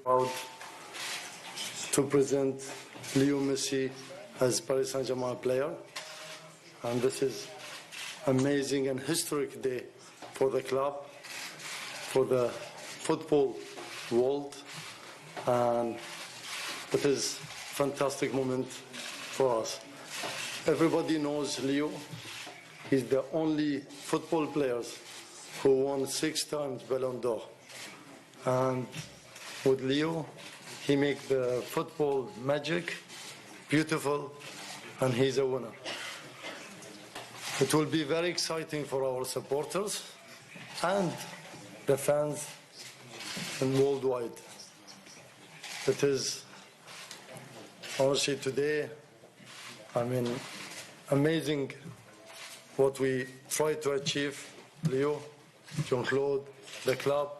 Proud to present Leo Messi as Paris Saint-Germain player, and this is amazing and historic day for the club, for the football world, and it is fantastic moment for us. Everybody knows Leo. He's the only football player who won 6 times Ballon d'Or, and with Leo, he makes the football magic, beautiful, and he's a winner. It will be very exciting for our supporters and the fans and worldwide. It is honestly today, amazing what we try to achieve, Leo, Jean-Claude, the club,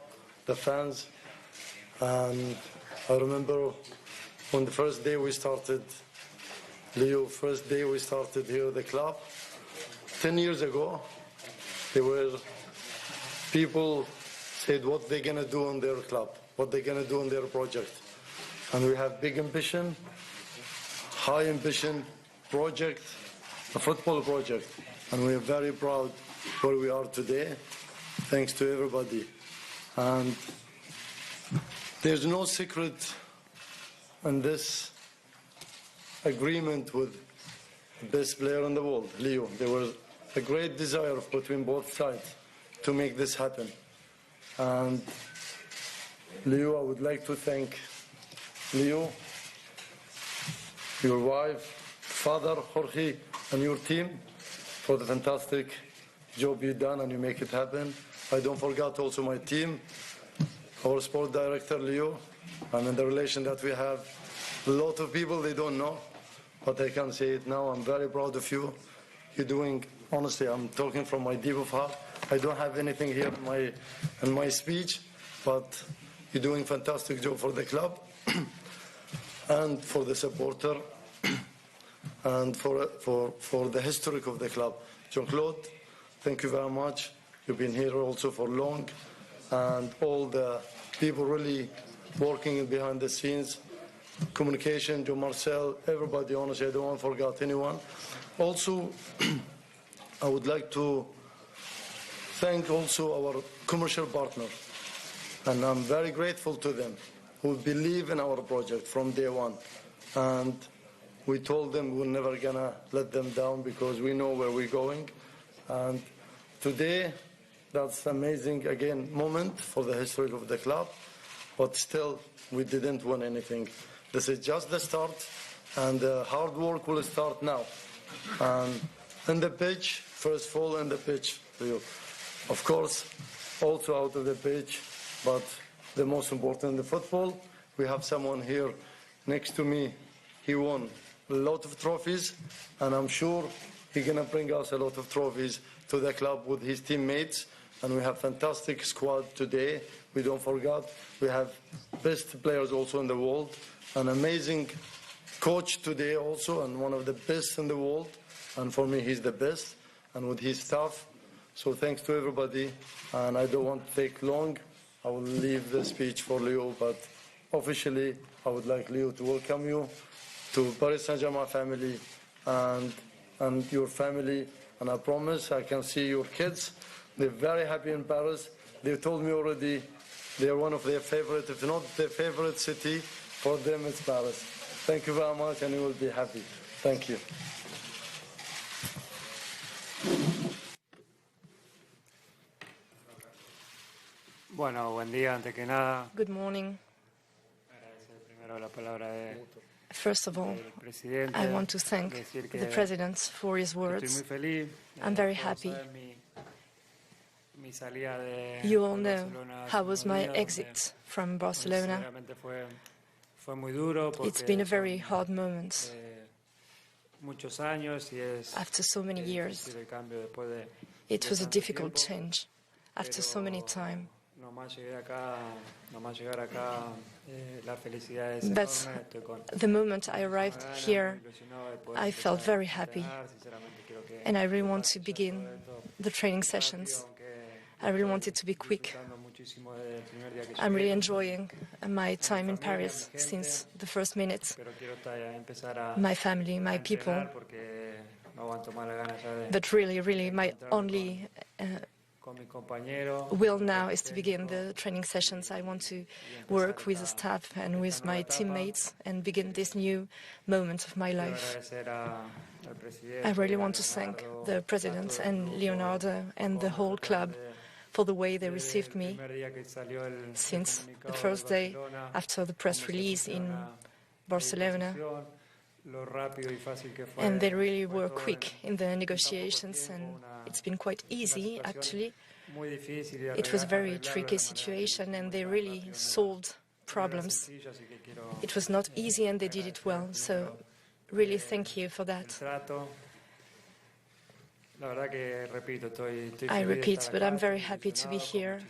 the fans. And I remember on the first day we started, Leo, first day we started here at the club, 10 years ago, there were people said what they're going to do on their club, what they're going to do on their project. And we have big ambition, high ambition project, a football project. And we are very proud where we are today, thanks to everybody. And there's no secret in this agreement with the best player in the world, Leo. There was a great desire between both sides to make this happen. And Leo, I would like to thank Leo, your wife, father, Jorge, and your team for the fantastic job you've done, and you make it happen. I don't forget also my team, our sport director, Leo, and the relation that we have. A lot of people, they don't know, but I can say it now. I'm very proud of you. You're doing, honestly, I'm talking from my deep of heart. I don't have anything here in my speech, but you're doing fantastic job for the club and for the supporter and for the history of the club. Jean-Claude, thank you very much. You've been here also for long, and all the people really working behind the scenes, communication, Joe Marcel, everybody, honestly, I don't want to forget anyone. Also, I would like to thank also our commercial partner, and I'm very grateful to them who believe in our project from day one. And we told them we're never gonna let them down because we know where we're going. And today, that's amazing, again, moment for the history of the club, but still, we didn't win anything. This is just the start, and the hard work will start now. And in the pitch, first of all, in the pitch, of course, also out of the pitch, but the most important in the football, we have someone here next to me. He won a lot of trophies, and I'm sure he's going to bring us a lot of trophies to the club with his teammates. And we have fantastic squad today. We don't forget, we have best players also in the world, an amazing coach today also, and one of the best in the world. And for me, he's the best, and with his staff. So thanks to everybody, and I don't want to take long. I will leave the speech for Leo, but officially, I would like Leo to welcome you to Paris Saint-Germain family and your family. And I promise I can see your kids. They're very happy in Paris. They told me already they're one of their favorite, if not their favorite city, for them it's Paris. Thank you very much, and you will be happy. Thank you. Bueno, buen día, antes que nada. Good morning. Primero la palabra de First of all, I want to thank the President for his words. I'm very happy. You all know how was my exit from Barcelona. It's been a very hard moment. After so many years, it was a difficult change. After so many time. But the moment I arrived here, I felt very happy. And I really want to begin the training sessions. I really want it to be quick. I'm really enjoying my time in Paris since the first minutes. My family, my people. But really, my only will now is to begin the training sessions. I want to work with the staff and with my teammates and begin this new moment of my life. I really want to thank the president and Leonardo and the whole club for the way they received me since the first day after the press release in Barcelona. And they really were quick in the negotiations, and it's been quite easy, actually. It was a very tricky situation, and they really solved problems. It was not easy, and they did it well, so really thank you for that. I repeat, but I'm very happy to be here,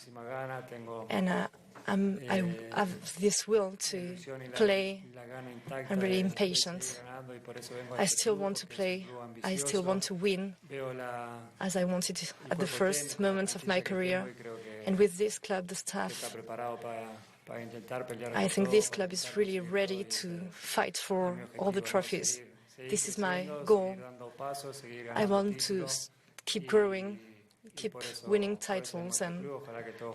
and I have this will to play. I'm really impatient. I still want to play. I still want to win, as I wanted at the first moments of my career. And with this club, the staff, I think this club is really ready to fight for all the trophies. This is my goal. I want to keep growing, keep winning titles, and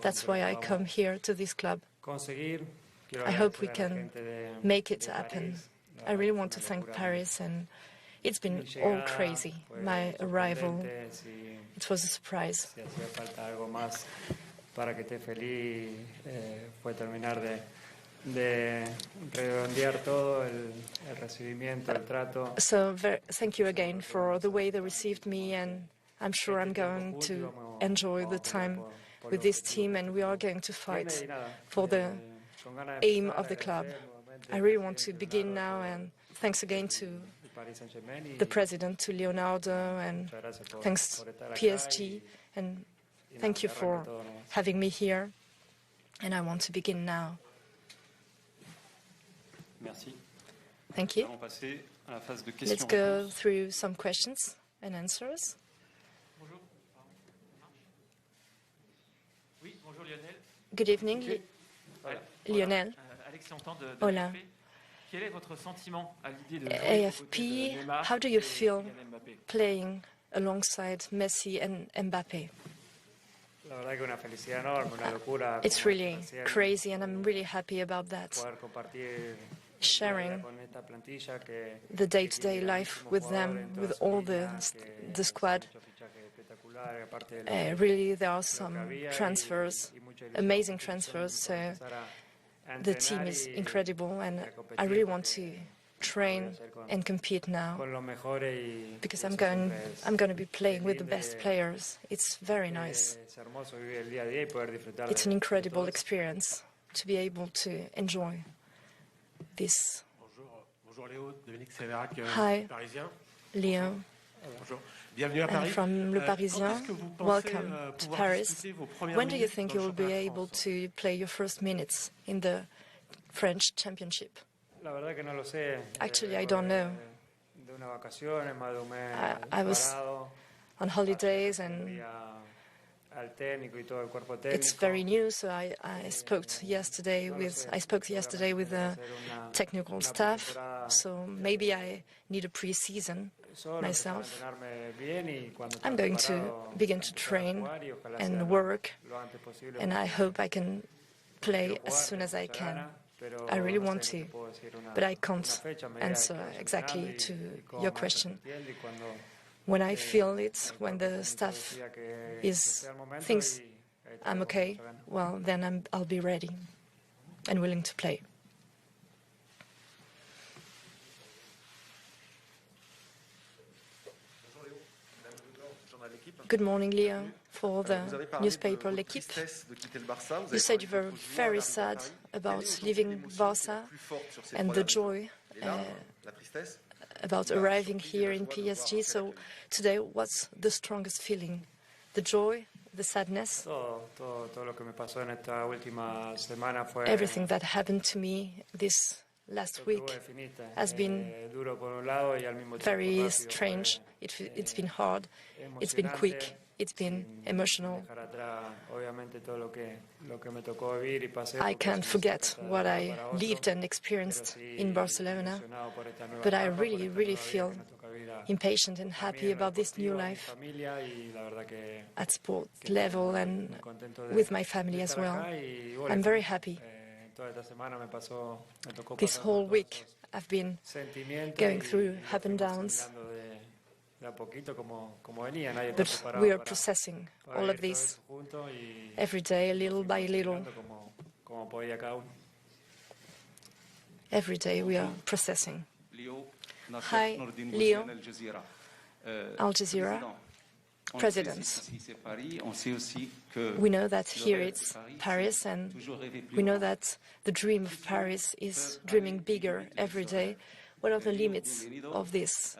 that's why I come here to this club. I hope we can make it happen. I really want to thank Paris, and it's been all crazy. My arrival, it was a surprise. So thank you again for the way they received me, and I'm sure I'm going to enjoy the time with this team, and we are going to fight for the aim of the club. I really want to begin now, and thanks again to the president, to Leonardo, and thanks PSG, and thank you for having me here, and I want to begin now. Thank you. Let's go through some questions and answers. Good evening, Lionel. Hola. AFP, how do you feel playing alongside Messi and Mbappe? It's really crazy, and I'm really happy about that. Sharing the day-to-day life with them, with all the squad. Really, there are some transfers, amazing transfers. So the team is incredible, and I really want to train and compete now because I'm going to be playing with the best players. It's very nice. It's an incredible experience to be able to enjoy this. Hi, Leo. I'm from Le Parisien. Welcome to Paris. When do you think you will be able to play your first minutes in the French Championship? Actually, I don't know. I was on holidays, and it's very new, so I spoke yesterday with the technical staff, so maybe I need a pre-season myself. I'm going to begin to train and work, and I hope I can play as soon as I can. I really want to, but I can't answer exactly to your question. When I feel it, when the staff thinks I'm okay, well, then I'll be ready and willing to play. Good morning, Leo, for the newspaper L'Équipe. You said you were very sad about leaving Barca and the joy about arriving here in PSG. So today, what's the strongest feeling? The joy, the sadness? Everything that happened to me this last week has been very strange. It's been hard. It's been quick. It's been emotional. I can't forget what I lived and experienced in Barcelona, but I really, really feel impatient and happy about this new life at sport level and with my family as well. I'm very happy. This whole week I've been going through up and downs, but we are processing all of this every day, little by little. Every day we are processing. Hi, Leo, Al Jazeera, President. We know that here it's Paris, and we know that the dream of Paris is dreaming bigger every day. What are the limits of this?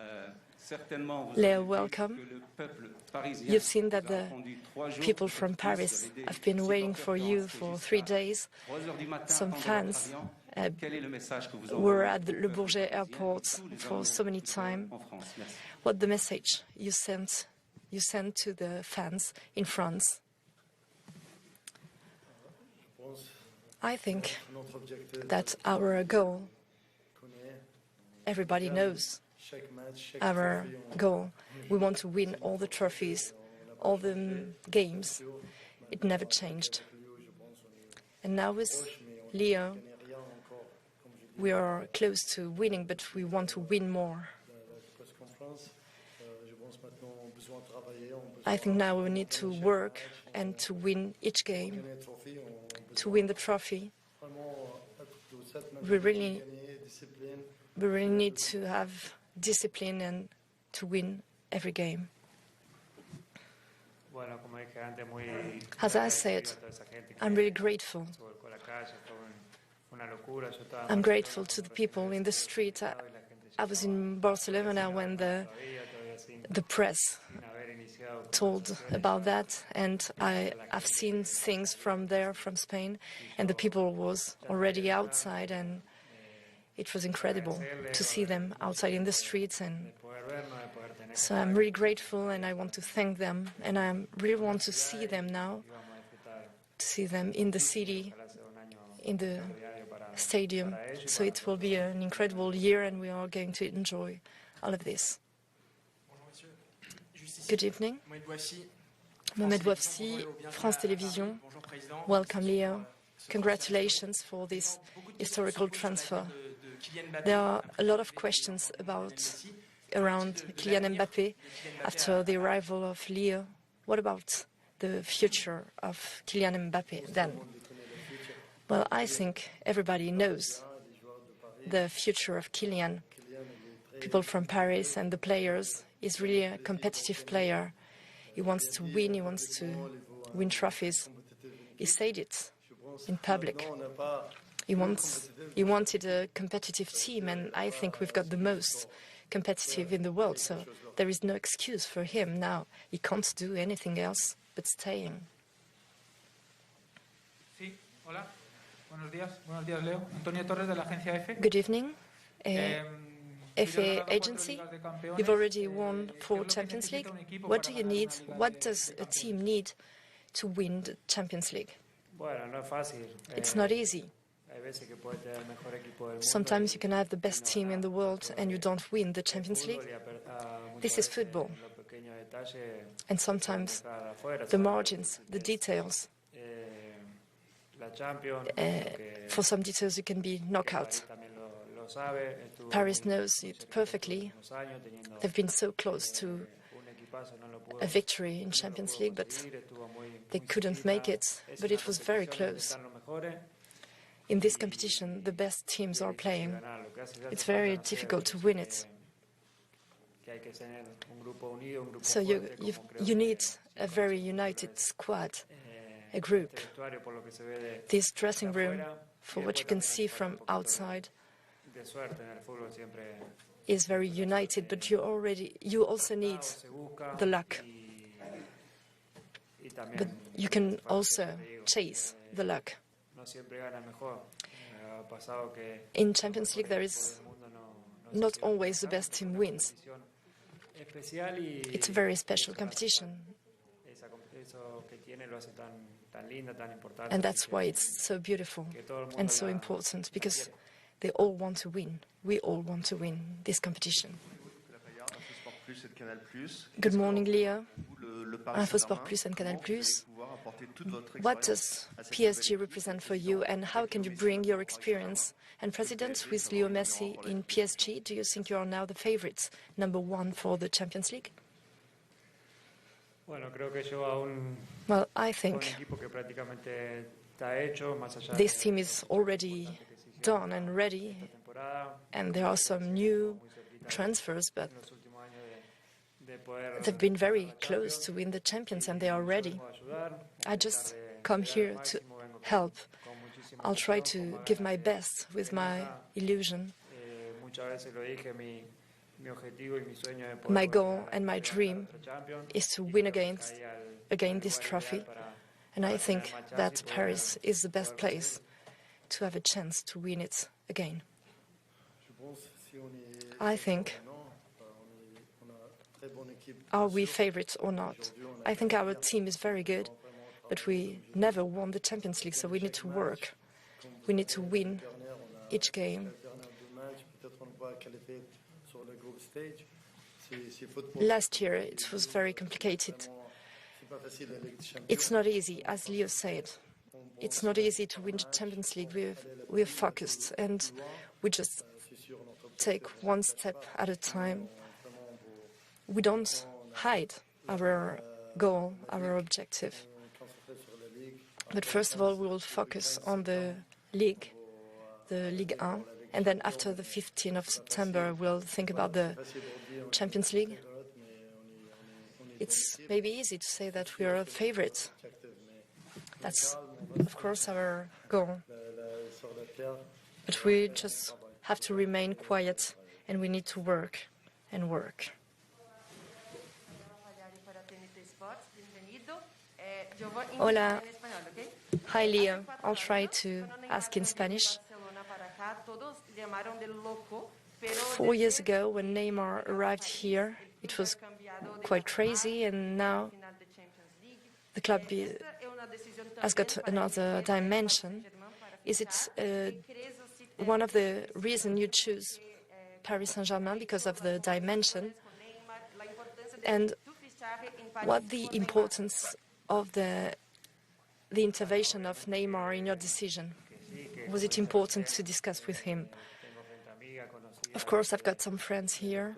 Leo, welcome. You've seen that the people from Paris have been waiting for you for 3 days. Some fans were at the Le Bourget airport for so many times. What the message you sent to the fans in France? I think that our goal, everybody knows our goal. We want to win all the trophies, all the games. It never changed. And now with Leo, we are close to winning, but we want to win more. I think now we need to work and to win each game, to win the trophy. We really need to have discipline and to win every game. As I said, I'm really grateful. I'm grateful to the people in the street. I was in Barcelona when the press told about that, and I've seen things from there, from Spain, and the people was already outside, and it was incredible to see them outside in the streets. And so I'm really grateful, and I want to thank them, and I really want to see them now, to see them in the city, in the stadium. So it will be an incredible year, and we are going to enjoy all of this. Good evening. Mohamed Bouafsi, France Télévisions. Welcome, Leo. Congratulations for this historical transfer. There are a lot of questions around Kylian Mbappé after the arrival of Leo. What about the future of Kylian Mbappé then? Well, I think everybody knows the future of Kylian. People from Paris and the players. He's really a competitive player. He wants to win. He wants to win trophies. He said it in public. He wanted a competitive team, and I think we've got the most competitive in the world. So there is no excuse for him now. He can't do anything else but staying. Sí, hola. Buenos días. Buenos días, Leo. Antonio Torres de la agencia EFE. Good evening. FA agency, you've already won 4 Champions League. What do you need? What does a team need to win the Champions League? It's not easy. Sometimes you can have the best team in the world and you don't win the Champions League. This is football. And sometimes the margins, the details, for some details you can be knocked out. Paris knows it perfectly. They've been so close to a victory in Champions League, but they couldn't make it. But it was very close. In this competition, the best teams are playing. It's very difficult to win it. So you need a very united squad, a group. This dressing room, for what you can see from outside, is very united, but you also need the luck. But you can also chase the luck. In Champions League, there is not always the best team wins. It's a very special competition. And that's why it's so beautiful and so important, because they all want to win. We all want to win this competition. Good morning, Leo. InfoSport Plus and Canal Plus. What does PSG represent for you, and how can you bring your experience and President with Leo Messi in PSG? Do you think you are now the favorites, #1 for the Champions League? Well, I think this team is already done and ready, and there are some new transfers, but they've been very close to win the Champions and they are ready. I just come here to help. I'll try to give my best with my illusion. My goal and my dream is to win again this trophy, and I think that Paris is the best place to have a chance to win it again. I think, are we favorites or not? I think our team is very good, but we never won the Champions League, so we need to work. We need to win each game. Last year it was very complicated. It's not easy, as Leo said. It's not easy to win the Champions League. We're focused and we just take one step at a time. We don't hide our goal, our objective. But first of all, we will focus on the league, the Ligue 1, and then after the 15th of September, we'll think about the Champions League. It's maybe easy to say that we are a favorite. That's, of course, our goal. But we just have to remain quiet and we need to work and work. Hola. Hi, Leo. I'll try to ask in Spanish. 4 years ago, when Neymar arrived here, it was quite crazy, and now the club has got another dimension. Is it one of the reasons you choose Paris Saint-Germain because of the dimension? And what the importance of the intervention of Neymar in your decision? Was it important to discuss with him? Of course, I've got some friends here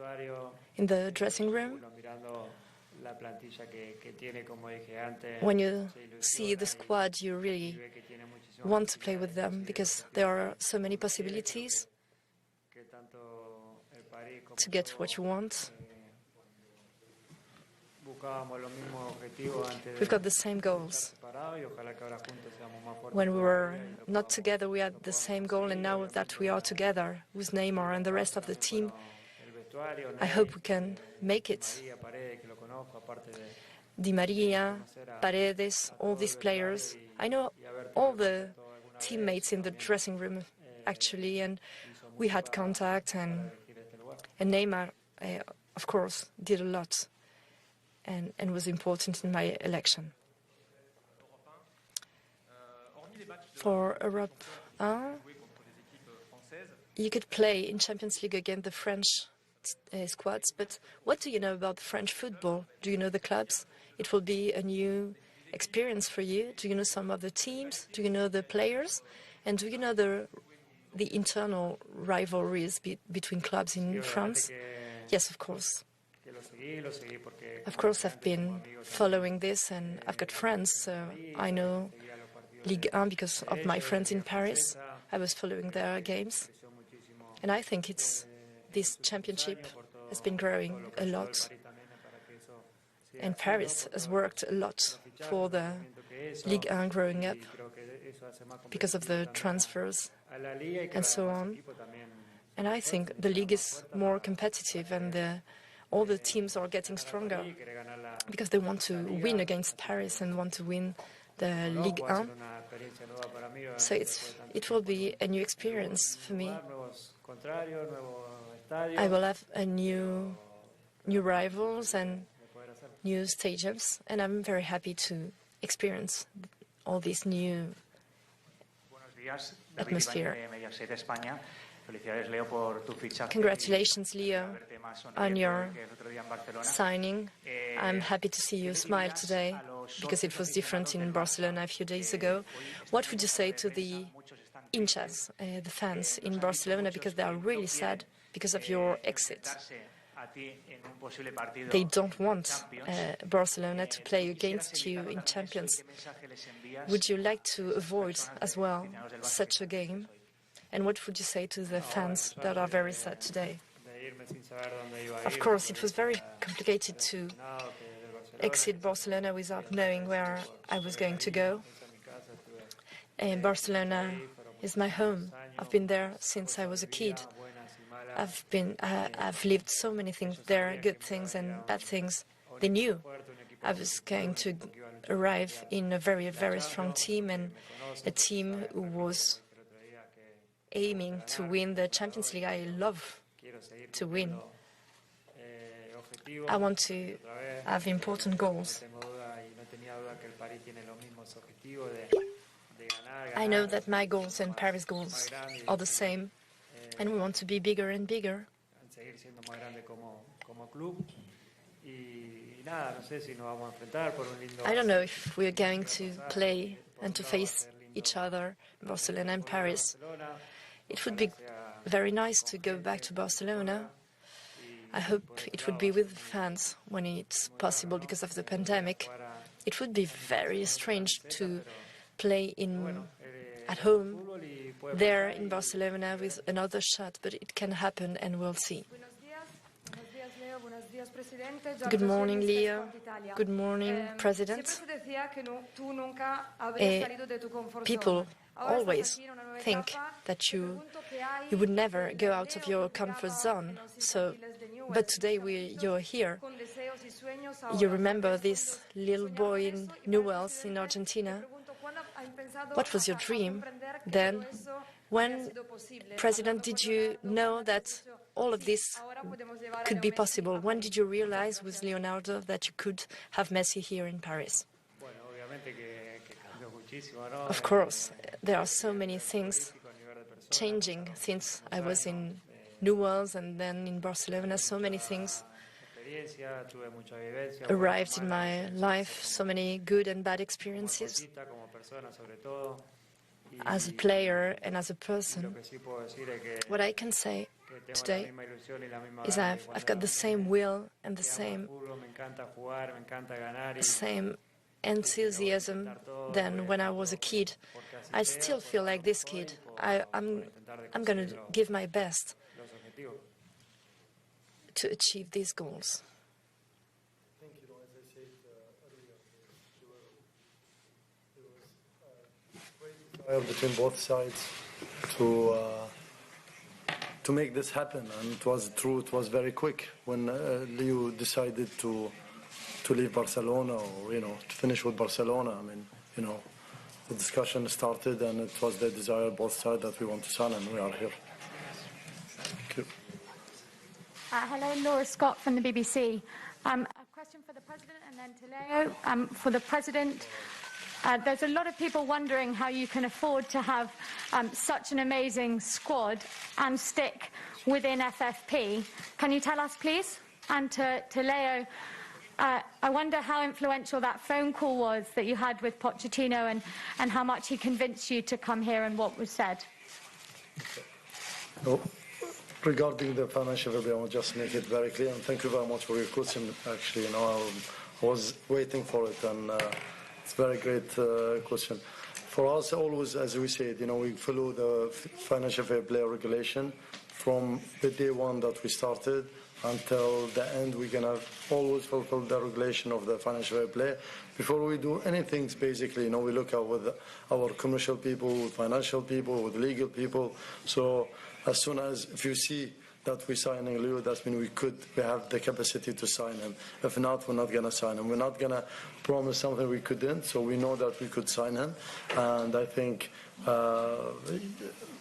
in the dressing room. When you see the squad, you really want to play with them because there are so many possibilities to get what you want. We've got the same goals. When we were not together, we had the same goal, and now that we are together with Neymar and the rest of the team, I hope we can make it. Di Maria, Paredes, all these players. I know all the teammates in the dressing room, actually, and we had contact, and Neymar, of course, did a lot and was important in my election. For Europe 1, you could play in Champions League against the French squads, but what do you know about French football? Do you know the clubs? It will be a new experience for you. Do you know some of the teams? Do you know the players? And do you know the internal rivalries between clubs in France? Yes, of course. Of course, I've been following this, and I've got friends, so I know Ligue 1 because of my friends in Paris. I was following their games, and I think this championship has been growing a lot, and Paris has worked a lot for the Ligue 1 growing up because of the transfers and so on. And I think the league is more competitive, and all the teams are getting stronger because they want to win against Paris and want to win the Ligue 1. So it will be a new experience for me. I will have a new rivals, and new stadiums, and I'm very happy to experience all this new atmosphere. Congratulations, Leo, on your signing. I'm happy to see you smile today, because it was different in Barcelona a few days ago. What would you say to the hinchas, the fans in Barcelona, because they are really sad because of your exit? They don't want Barcelona to play against you in Champions. Would you like to avoid as well such a game? And what would you say to the fans that are very sad today? Of course, it was very complicated to exit Barcelona without knowing where I was going to go. Barcelona is my home. I've been there since I was a kid. I've lived so many things there, good things and bad things. They knew I was going to arrive in a very, very strong team, and a team who was aiming to win the Champions League. I love to win. I want to have important goals. I know that my goals and Paris' goals are the same, and we want to be bigger and bigger. I don't know if we're going to play and to face each other, Barcelona and Paris. It would be very nice to go back to Barcelona. I hope it would be with the fans when it's possible because of the pandemic. It would be very strange to play at home there in Barcelona with another shot, but it can happen and we'll see. Good morning, Leo. Good morning, President. People always think that you would never go out of your comfort zone. But today you're here. You remember this little boy in Newell's in Argentina? What was your dream then? When, President, did you know that all of this could be possible? When did you realize with Leonardo that you could have Messi here in Paris? Of course, there are so many things changing since I was in Newell's and then in Barcelona. So many things arrived in my life, so many good and bad experiences as a player and as a person. What I can say today is I've got the same will and the same enthusiasm than when I was a kid. I still feel like this kid. I'm going to give my best to achieve these goals. Between both sides to make this happen, and it was true. It was very quick when Leo decided to leave Barcelona, or to finish with Barcelona. I mean, the discussion started, and it was the desire of both sides that we want to sign, and we are here. Thank you. Hello, Laura Scott from the BBC. A question for the President and then to Leo. For the President, there's a lot of people wondering how you can afford to have such an amazing squad and stick within FFP. Can you tell us, please? And to Leo, I wonder how influential that phone call was that you had with Pochettino and how much he convinced you to come here and what was said. Well, regarding the financial review, I want to just make it very clear, and thank you very much for your question. Actually, I was waiting for it, and it's a very great question. For us, always, as we said, we follow the financial fair play regulation from the day one that we started until the end. We're going to always fulfill the regulation of the financial fair play. Before we do anything, basically, we look at with our commercial people, with financial people, with legal people. So as soon as, if you see that we're signing Leo, that means we have the capacity to sign him. If not, we're not going to sign him. We're not going to promise something we couldn't, so we know that we could sign him. And I think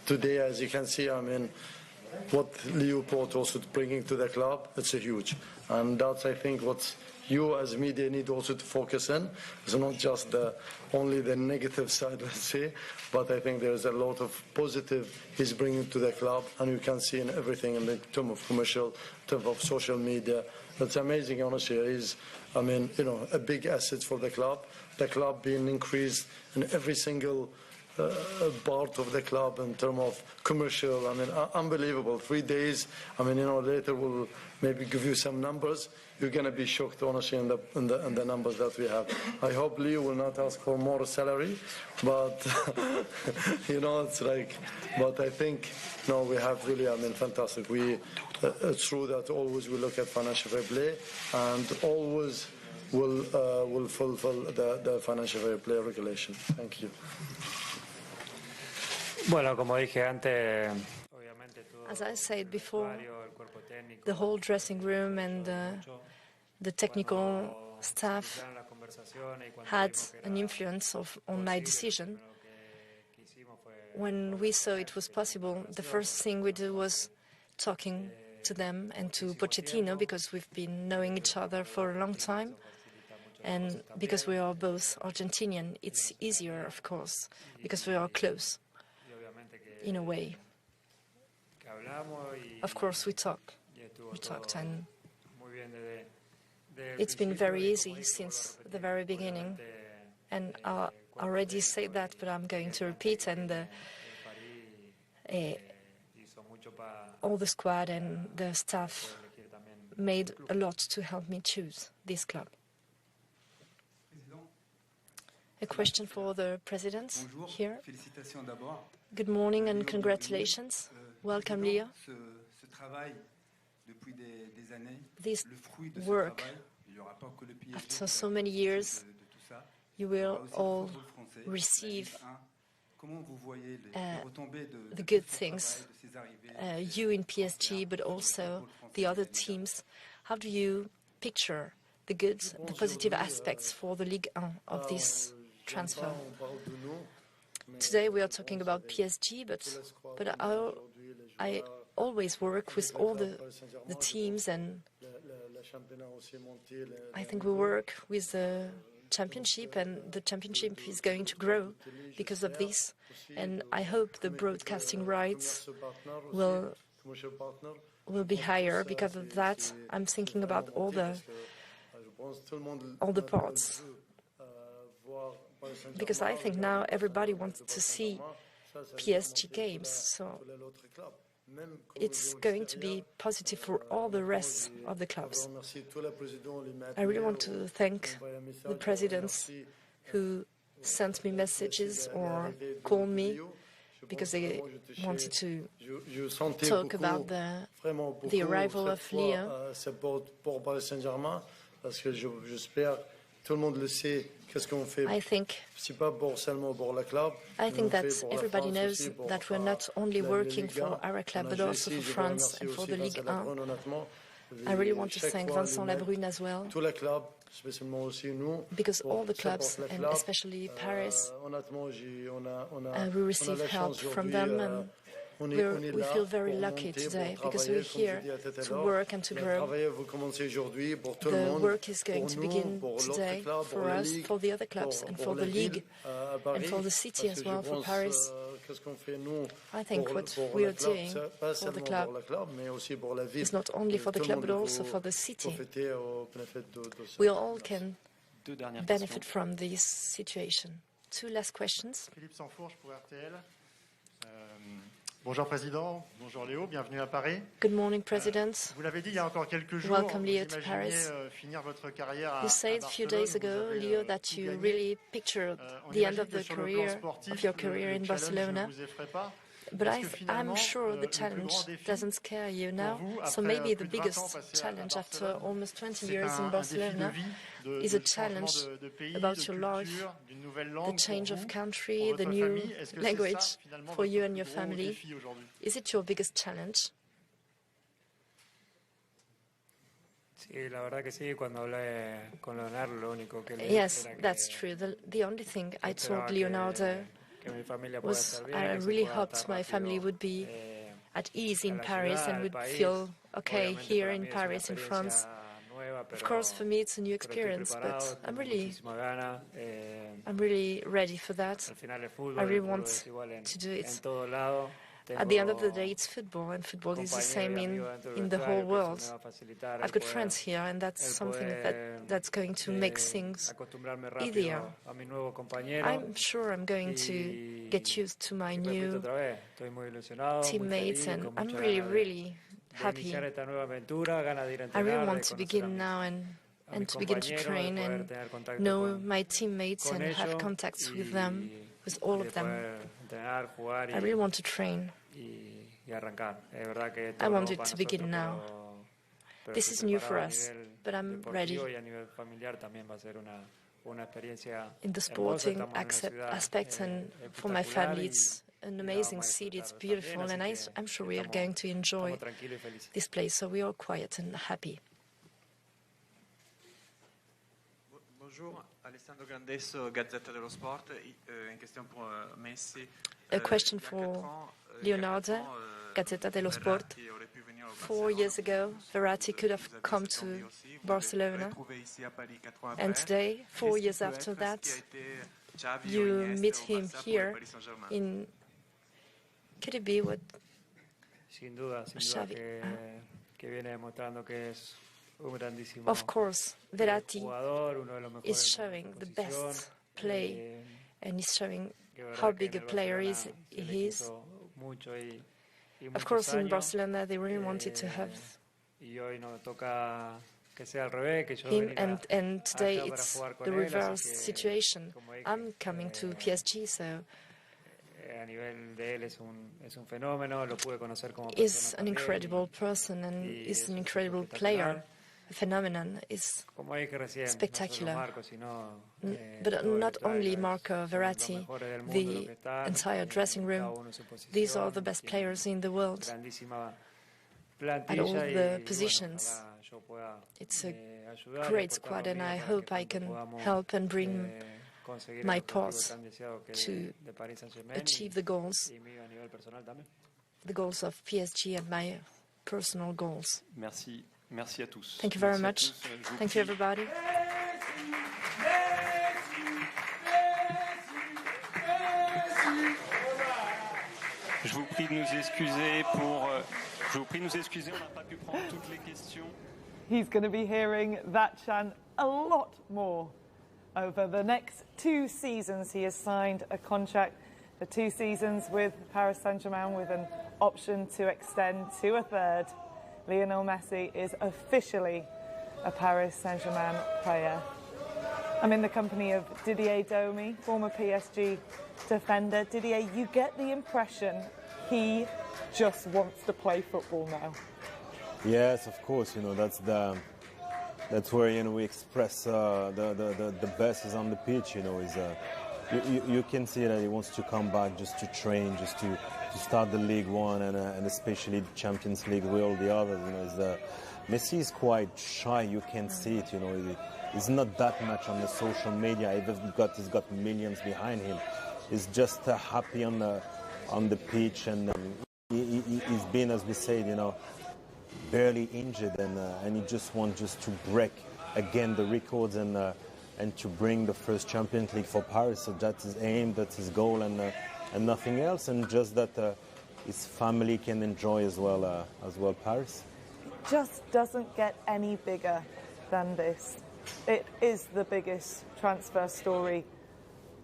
today, as you can see, what Leopold also bringing to the club, it's a huge. And that's, I think, what you as media need also to focus on. It's not just only the negative side, let's say, but I think there's a lot of positive he's bringing to the club, and you can see in everything in terms of commercial, in terms of social media. It's amazing, honestly. He's, a big asset for the club. The club being increased in every single part of the club in terms of commercial. Unbelievable. 3 days. Later we'll maybe give you some numbers. You're going to be shocked, honestly, in the numbers that we have. I hope Leo will not ask for more salary, but it's like. But I think we have really, fantastic. It's true that always we look at financial fair play, and always will fulfill the financial fair play regulation. Thank you. Bueno, como dije antes, as I said before, the whole dressing room and the technical staff had an influence on my decision. When we saw it was possible, the first thing we did was talking to them and to Pochettino, because we've been knowing each other for a long time. And because we are both Argentinian, it's easier, of course, because we are close, in a way. Of course, we talked, and it's been very easy since the very beginning. And I already said that, but I'm going to repeat, and all the squad and the staff made a lot to help me choose this club. A question for the president here. Good morning and congratulations. Welcome, Leo. This work, after so many years, you will all receive the good things, you in PSG, but also the other teams. How do you picture the good, the positive aspects for the Ligue 1 of this transfer? Today we are talking about PSG, but I always work with all the teams, and I think we work with the championship, and the championship is going to grow because of this. And I hope the broadcasting rights will be higher because of that. I'm thinking about all the parts, because I think now everybody wants to see PSG games, so it's going to be positive for all the rest of the clubs. I really want to thank the presidents who sent me messages or called me because they wanted to talk about the arrival of Leo. I think that everybody knows that we're not only working for our club, but also for France and for the Ligue 1. I really want to thank Vincent Labrune as well, because all the clubs, and especially Paris, we receive help from them, and we feel very lucky today because we're here to work and to grow. The work is going to begin today for us, for the other clubs, and for the league, and for the city as well, for Paris. I think what we are doing for the club is not only for the club, but also for the city. We all can benefit from this situation. Two last questions. Bonjour Président, bonjour Léo, bienvenue à Paris. Good morning, President. Vous l'avez dit il y a encore quelques jours, welcome Leo to Paris. Finir votre carrière à You said a few days ago, Leo, that you really pictured the end of your career in Barcelona. But I'm sure the challenge doesn't scare you now. So maybe the biggest challenge after almost 20 years in Barcelona is a challenge about your life, the change of country, the new language for you and your family. Is it your biggest challenge? Yes, that's true. The only thing I told Leonardo was I really hoped my family would be at ease in Paris and would feel okay here in Paris, in France. Of course, for me, it's a new experience, but I'm really ready for that. I really want to do it. At the end of the day, it's football, and football is the same in the whole world. I've got friends here, and that's something that's going to make things easier. I'm sure I'm going to get used to my new teammates, and I'm really happy. I really want to begin now and to begin to train and know my teammates and have contacts with them, with all of them. I really want to train. I want it to begin now. This is new for us, but I'm ready. In the sporting aspect and for my family, it's an amazing city, it's beautiful, and I'm sure we are going to enjoy this place, so we are quiet and happy. Bonjour, Alessandro Grandesso, Gazzetta dello Sport. Une question pour Messi. A question for Leonardo, Gazzetta dello Sport. 4 years ago, Verratti could have come to Barcelona, and today, 4 years after that, you meet him here in... Could it be what... Xavi? Of course, Verratti is showing the best play, and is showing how big a player he is. Of course, in Barcelona, they really wanted to have him, and today it's the reverse situation. I'm coming to PSG, so he's an incredible person and he's an incredible player. A phenomenon, is spectacular. But not only Marco Verratti, the entire dressing room, these are the best players in the world at all the positions. It's a great squad, and I hope I can help and bring my part to achieve the goals of PSG and my personal goals. Merci. Merci à tous. Thank you very much. Thank you, everybody. Je vous prie de nous excuser je vous prie de nous excuser, on n'a pas pu prendre toutes les questions. He's going to be hearing that chant a lot more over the next 2 seasons. He has signed a contract for 2 seasons with Paris Saint-Germain with an option to extend to a third. Lionel Messi is officially a Paris Saint-Germain player. I'm in the company of Didier Domi, former PSG defender. Didier, you get the impression he just wants to play football now. Yes, of course. You know, that's where we express the best is on the pitch. You know, you can see that he wants to come back just to train, just to start the League One and especially the Champions League with all the others. You know, Messi is quite shy. You can see it. You know, he's not that much on the social media. He's got millions behind him. He's just happy on the pitch, and he's been, as we said, you know, barely injured, and he just wants to break again the records and to bring the first Champions League for Paris. So that's his aim, that's his goal, and nothing else, and just that his family can enjoy as well Paris. It just doesn't get any bigger than this. It is the biggest transfer story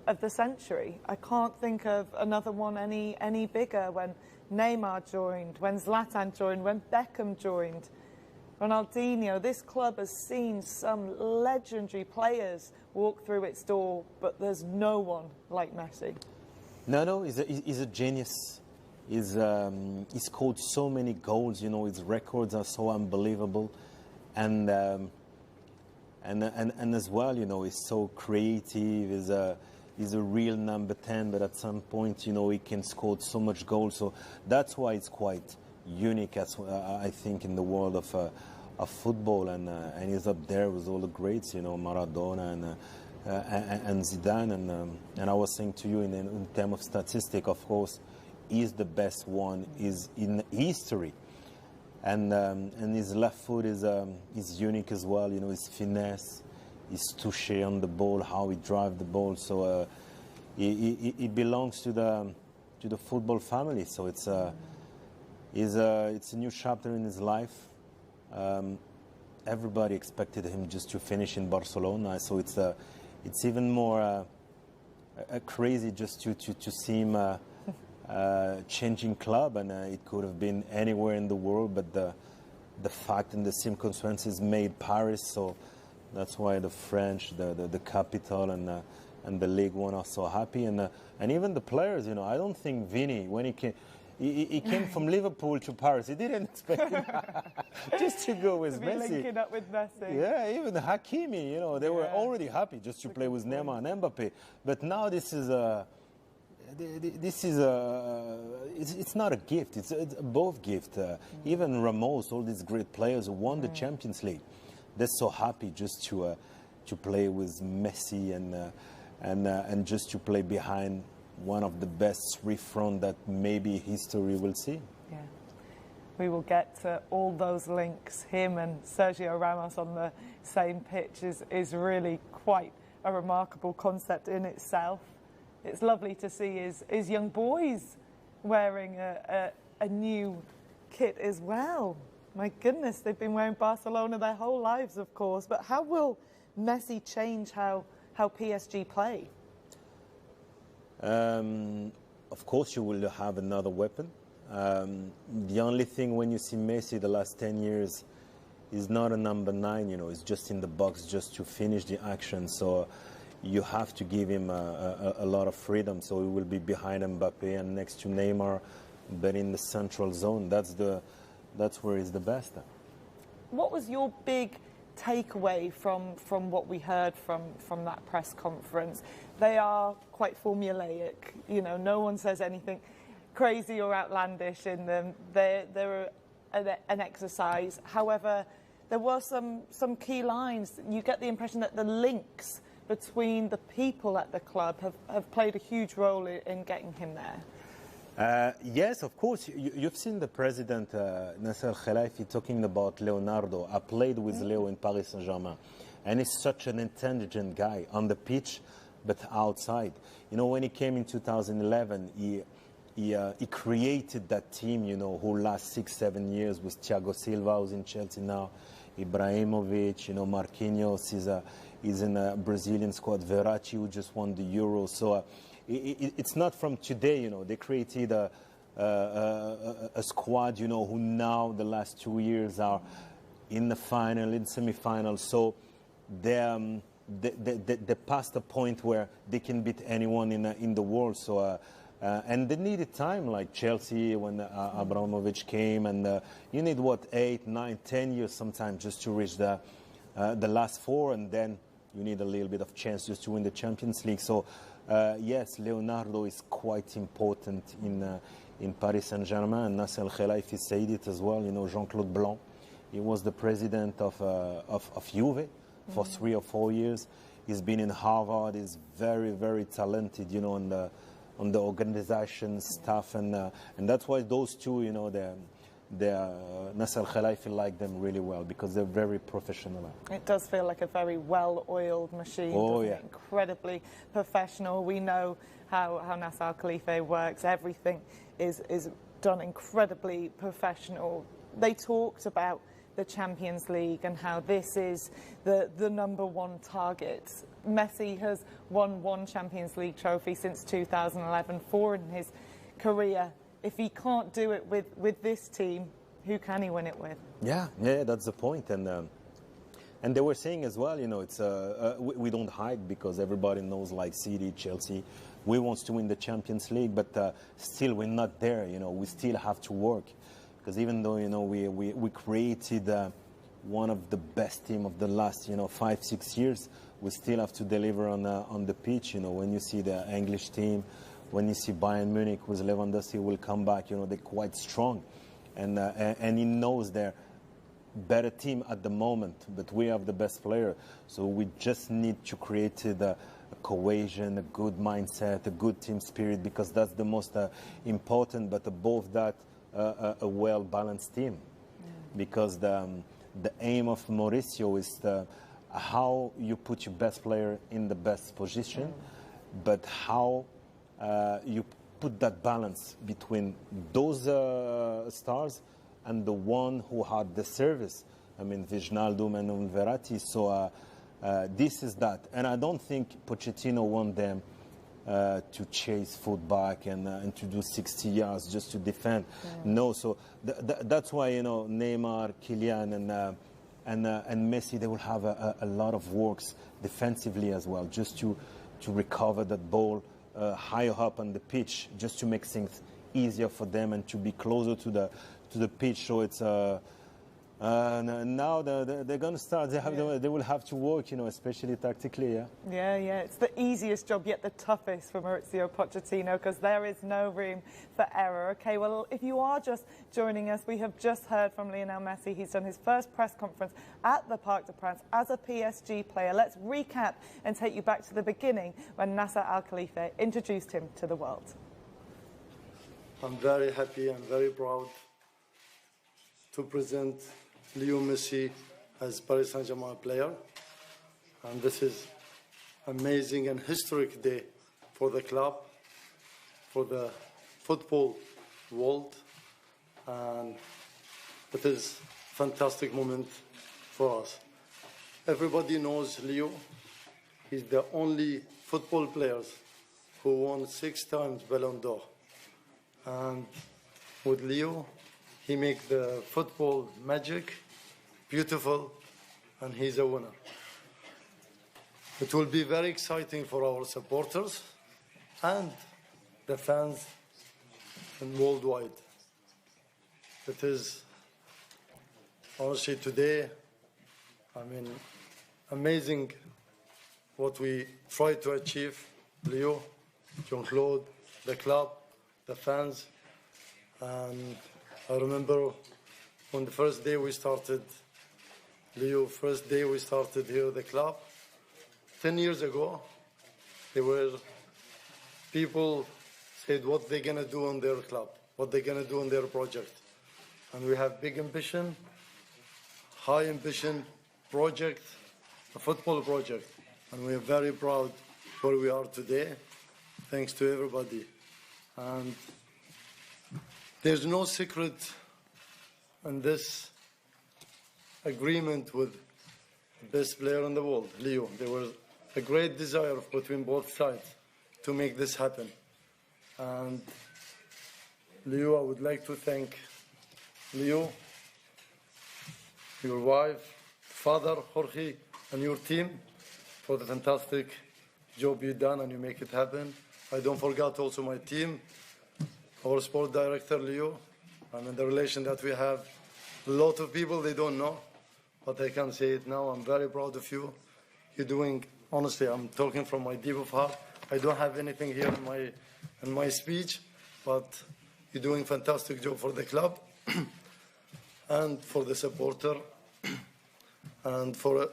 of the century. I can't think of another one any bigger. When Neymar joined, when Zlatan joined, when Beckham joined, Ronaldinho. This club has seen some legendary players walk through its door, but there's no one like Messi. No, he's a genius. He's scored so many goals. You know, his records are so unbelievable, and as well, you know, he's so creative. He's a real number 10, but at some point, you know, he can score so much goals. So that's why it's quite unique, I think, in the world of football, and he's up there with all the greats, you know, Maradona and Zidane, and I was saying to you in terms of statistic, of course, is the best one is in history. And his left foot is unique as well. You know, his finesse, his touche on the ball, how he drives the ball. So he belongs to the football family. So it's a new chapter in his life. Everybody expected him just to finish in Barcelona. So it's even more crazy just to see him changing club, and it could have been anywhere in the world, but the fact and the circumstances made Paris. So that's why the French, the capital, and the League One are so happy, and even the players. You know, I don't think Vini, when he came from Liverpool to Paris, he didn't expect just to go with Messi. Linking up with Messi. Yeah, even Hakimi, you know, they were already happy just to play with Neymar and Mbappe. But now this is it's not a gift, it's both gift. Even Ramos, all these great players who won the Champions League, they're so happy just to play with Messi and just to play behind one of the best three front that maybe history will see. Yeah, we will get to all those links. Him and Sergio Ramos on the same pitch is really quite a remarkable concept in itself. It's lovely to see his young boys wearing a new kit as well. My goodness, they've been wearing Barcelona their whole lives, of course. But how will Messi change how PSG play? Of course, you will have another weapon. The only thing when you see Messi the last 10 years is not a number 9, you know, it's just in the box just to finish the action. So you have to give him a lot of freedom. So he will be behind Mbappe and next to Neymar, but in the central zone. That's where he's the best. What was your big takeaway from what we heard from that press conference? They are quite formulaic. You know, no one says anything crazy or outlandish in them. They're an exercise. However, there were some key lines. You get the impression that the links between the people at the club have played a huge role in getting him there. Yes, of course. You've seen the president, Nasser Khelaifi, talking about Leonardo. I played with Leo in Paris Saint-Germain, and he's such an intelligent guy on the pitch, but outside. You know, when he came in 2011, he created that team, you know, who last 6-7 years with Thiago Silva, who's in Chelsea now, Ibrahimovic, you know, Marquinhos is in a Brazilian squad, Verratti, who just won the Euro. So it's not from today, you know. They created a squad, you know, who now the last 2 years are in the final, in semi-final. So they passed a point where they can beat anyone in the world. So and they needed time, like Chelsea when Abramovich came, and you need what 8, 9, 10 years sometimes just to reach the last 4, and then you need a little bit of chance just to win the Champions League. So yes, Leonardo is quite important in Paris Saint-Germain. Nasser Khelaifi said it as well. You know, Jean-Claude Blanc, he was the president of Juve for 3 or 4 years. He's been in Harvard. He's very, very talented, you know, on the organization staff, and that's why those two, you know, Nasser Khelaifi liked them really well because they're very professional. It does feel like a very well-oiled machine. Oh, yeah. Incredibly professional. We know how Nasser Khelaifi works. Everything is done incredibly professional. They talked about the Champions League and how this is the #1 target. Messi has won 1 Champions League trophy since 2011, 4 in his career. If he can't do it with this team, who can he win it with? Yeah, that's the point. And they were saying as well, you know, it's we don't hide because everybody knows, like City, Chelsea, we want to win the Champions League, but still we're not there. You know, we still have to work because even though, you know, we created one of the best team of the last, you know, 5-6 years, we still have to deliver on the pitch. You know, when you see the English team, when you see Bayern Munich with Lewandowski will come back, you know, they're quite strong, and he knows they're better team at the moment, but we have the best player, so we just need to create a cohesion, a good mindset, a good team spirit, because that's the most important. But above that, a well-balanced team, because the aim of Mauricio is how you put your best player in the best position, but how you put that balance between those stars and the one who had the service. I mean, Wijnaldum and Verratti. So this is that. And I don't think Pochettino want them to chase foot back and to do 60 yards just to defend. No, so that's why, you know, Neymar, Kylian and Messi, they will have a lot of works defensively as well, just to recover that ball higher up on the pitch, just to make things easier for them and to be closer to the pitch. So it's now they're going to start. They will have to work, you know, especially tactically. Yeah. It's the easiest job yet the toughest for Mauricio Pochettino, because there is no room for error. Okay, well, if you are just joining us, we have just heard from Lionel Messi. He's done his first press conference at the Parc des Princes as a PSG player. Let's recap and take you back to the beginning when Nasser Al Khelaifi introduced him to the world. I'm very happy and very proud to present Leo Messi as Paris Saint-Germain player, and this is amazing and historic day for the club, for the football world, and it is fantastic moment for us. Everybody knows Leo. He's the only football player who won 6 times Ballon d'Or, and with Leo he makes the football magic, beautiful, and he's a winner. It will be very exciting for our supporters and the fans and worldwide. It is honestly today, I mean, amazing what we try to achieve. Leo, Jean-Claude, the club, the fans, and I remember on the first day we started, Leo, first day we started here at the club, 10 years ago, there were people said what they're going to do on their club, what they're going to do on their project. And we have big ambition, high ambition project, a football project. And we are very proud where we are today, thanks to everybody. And there's no secret in this agreement with the best player in the world, Leo. There was a great desire between both sides to make this happen. And Leo, I would like to thank Leo, your wife, father, Jorge, and your team for the fantastic job you've done and you make it happen. I don't forget also my team, our sport director, Leo, and the relation that we have. A lot of people, they don't know, but I can say it now. I'm very proud of you. You're doing, honestly, I'm talking from my deep of heart. I don't have anything here in my speech, but you're doing a fantastic job for the club and for the supporter and for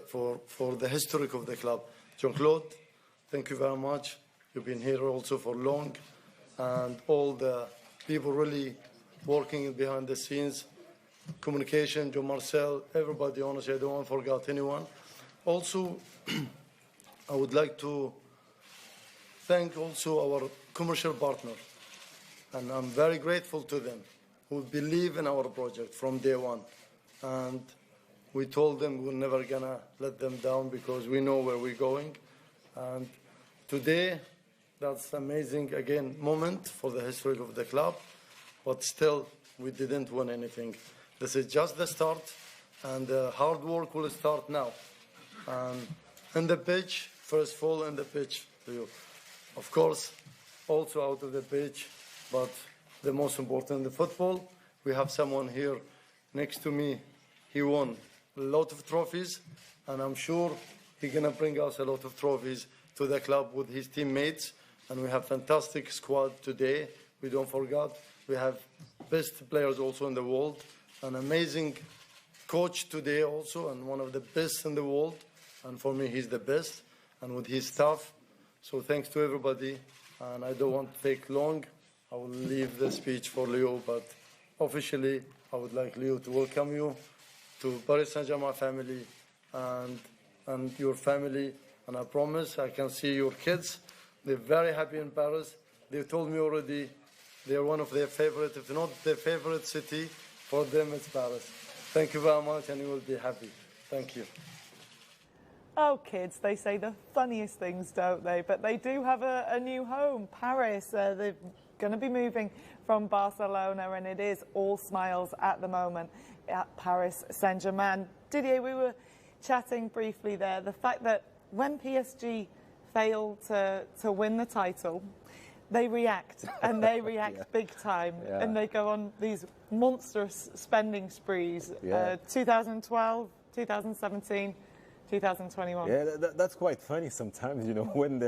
the history of the club. Jean-Claude, thank you very much. You've been here also for long, and all the people really working behind the scenes, communication, Joe Marcel, everybody, honestly, I don't want to forget anyone. Also, I would like to thank also our commercial partner, and I'm very grateful to them who believe in our project from day one. And we told them we're never gonna let them down because we know where we're going. And today, that's amazing, again, moment for the history of the club, but still, we didn't win anything. This is just the start, and the hard work will start now. And in the pitch, first of all, in the pitch, of course, also out of the pitch, but the most important, in the football, we have someone here next to me. He won a lot of trophies, and I'm sure he's going to bring us a lot of trophies to the club with his teammates. And we have fantastic squad today. We don't forget. We have best players also in the world. An amazing coach today also, and one of the best in the world. And for me, he's the best. And with his staff. So thanks to everybody, and I don't want to take long. I will leave the speech for Leo, but officially, I would like Leo to welcome you to Paris Saint-Germain family and your family. And I promise I can see your kids. They're very happy in Paris. They told me already they're one of their favorite, if not their favorite city, for them it's Paris. Thank you very much, and you will be happy. Thank you. Oh, kids, they say the funniest things, don't they? But they do have a new home, Paris. They're going to be moving from Barcelona, and it is all smiles at the moment at Paris Saint-Germain. Didier, we were chatting briefly there. The fact that when PSG fail to win the title, they react, and they react big time, and they go on these monstrous spending sprees. 2012, 2017, 2021. Yeah, that's quite funny sometimes, you know, when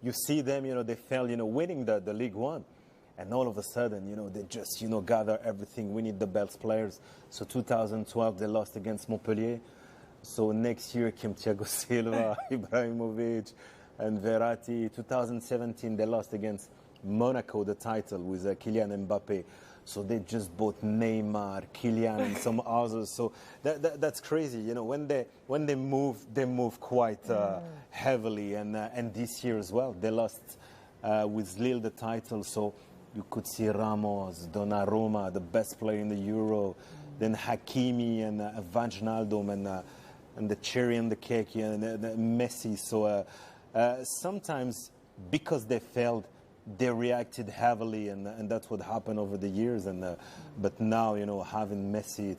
you see them, you know, they fail, you know, winning the League One. And all of a sudden, you know, they just, you know, gather everything. We need the best players. So 2012, they lost against Montpellier. So next year came Thiago Silva, Ibrahimovic, and Verratti. 2017, they lost against Monaco, the title, with Kylian Mbappe. So they just bought Neymar, Kylian, and some others. So that's crazy. You know, when they move quite heavily. And this year as well, they lost with Lille the title. So you could see Ramos, Donnarumma, the best player in the Euro, then Hakimi and Wijnaldum and the cherry on the cake, and Messi. So sometimes because they failed, they reacted heavily, and that's what happened over the years. But now, you know, having Messi,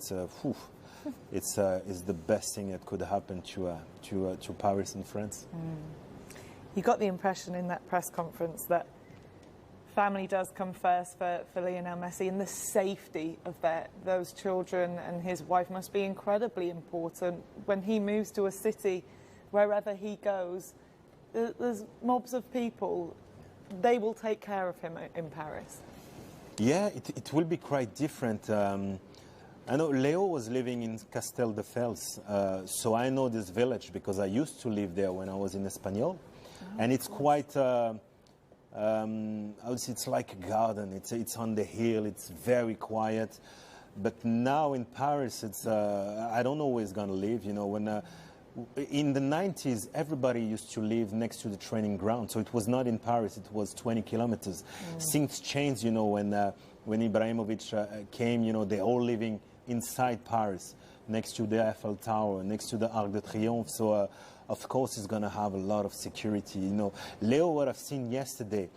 it's the best thing that could happen to Paris and France. You got the impression in that press conference that family does come first for Lionel Messi, and the safety of those children and his wife must be incredibly important. When he moves to a city, wherever he goes, there's mobs of people. They will take care of him in Paris. Yeah, it will be quite different. I know Leo was living in Casteldefels, so I know this village because I used to live there when I was in Espanyol. And it's quite, I would say it's like a garden. It's on the hill, it's very quiet. But now in Paris, it's, I don't know where it's going to live. You know, when in the 90s, everybody used to live next to the training ground. So it was not in Paris, it was 20 kilometers. Things changed, you know, when Ibrahimovic came, you know, they're all living inside Paris, next to the Eiffel Tower, next to the Arc de Triomphe. So, of course, he's going to have a lot of security. You know, Leo, what I've seen yesterday,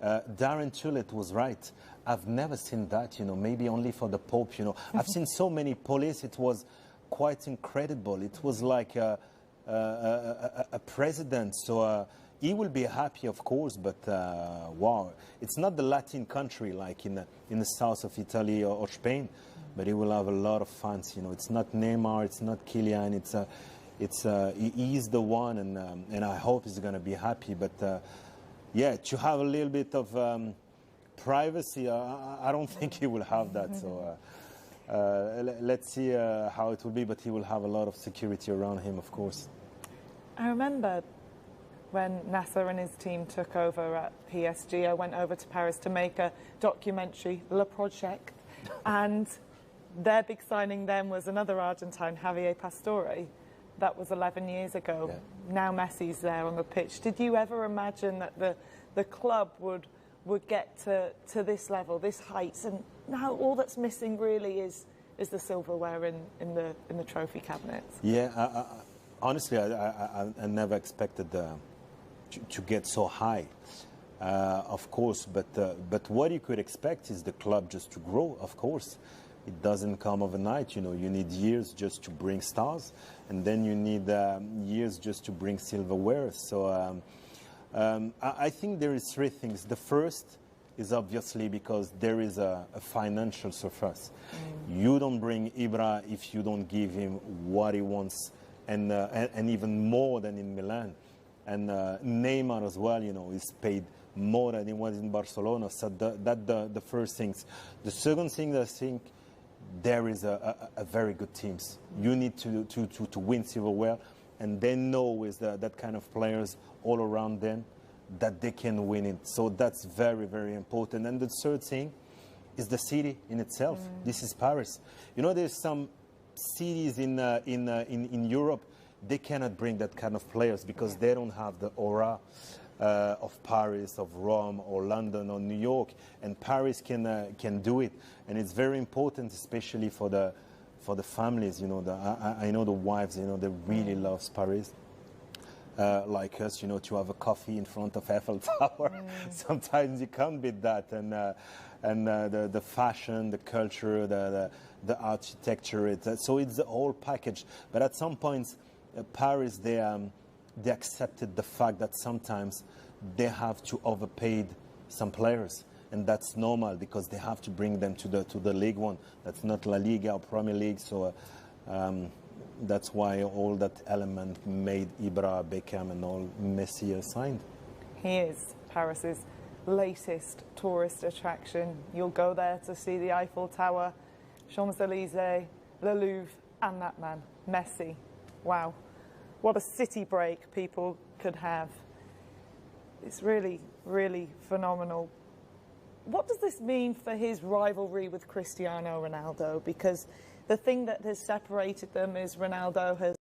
Darren Tullet was right. I've never seen that, you know, maybe only for the Pope, you know. I've seen so many police, it was quite incredible. It was like a president. So he will be happy, of course, but wow, it's not the Latin country like in the south of Italy or Spain, but he will have a lot of fans. You know, it's not Neymar, it's not Kylian, he's the one, and I hope he's going to be happy. But yeah, to have a little bit of privacy, I don't think he will have that. So. Let's see how it will be, but he will have a lot of security around him, of course. I remember when Nasser and his team took over at PSG, I went over to Paris to make a documentary, Le Project, and their big signing then was another Argentine, Javier Pastore. That was 11 years ago. Yeah. Now Messi's there on the pitch. Did you ever imagine that the club would get to this level, this heights, and now all that's missing really is the silverware in the trophy cabinets? Yeah, honestly, I never expected to get so high, of course. But what you could expect is the club just to grow. Of course, it doesn't come overnight. You know, you need years just to bring stars, and then you need years just to bring silverware. So. I think there is three things. The first is obviously because there is a financial surplus. You don't bring Ibra if you don't give him what he wants, and even more than in Milan. And Neymar as well, you know, is paid more than he was in Barcelona. So that's the first things. The second thing that I think there is a very good teams. You need to win silverware. And they know with that kind of players all around them, that they can win it. So that's very, very important. And the third thing is the city in itself. This is Paris. You know, there's some cities in Europe, they cannot bring that kind of players because they don't have the aura of Paris, of Rome, or London, or New York. And Paris can do it. And it's very important, especially for the families. You know, I know the wives. You know, they really love Paris. Like us, you know, to have a coffee in front of Eiffel Tower. Sometimes you can't beat that, and the fashion, the culture, the architecture. So it's the whole package. But at some point, Paris, they accepted the fact that sometimes they have to overpay some players, and that's normal because they have to bring them to the League One. That's not La Liga or Premier League. So. That's why all that element made Ibra, Beckham and all Messi signed. He is Paris's latest tourist attraction. You'll go there to see the Eiffel Tower, Champs-Élysées, the Louvre and that man, Messi. Wow, what a city break people could have. It's really, really phenomenal. What does this mean for his rivalry with Cristiano Ronaldo? Because the thing that has separated them is Ronaldo has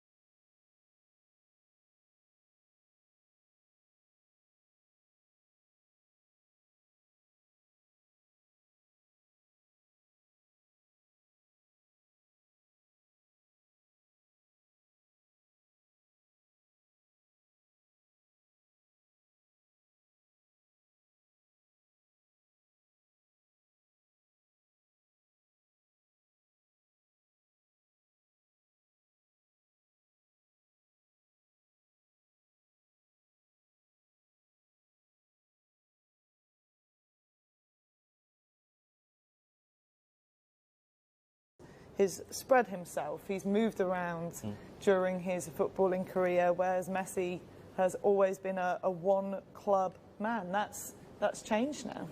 spread himself. He's moved around during his footballing career, whereas Messi has always been a one-club man. That's changed now.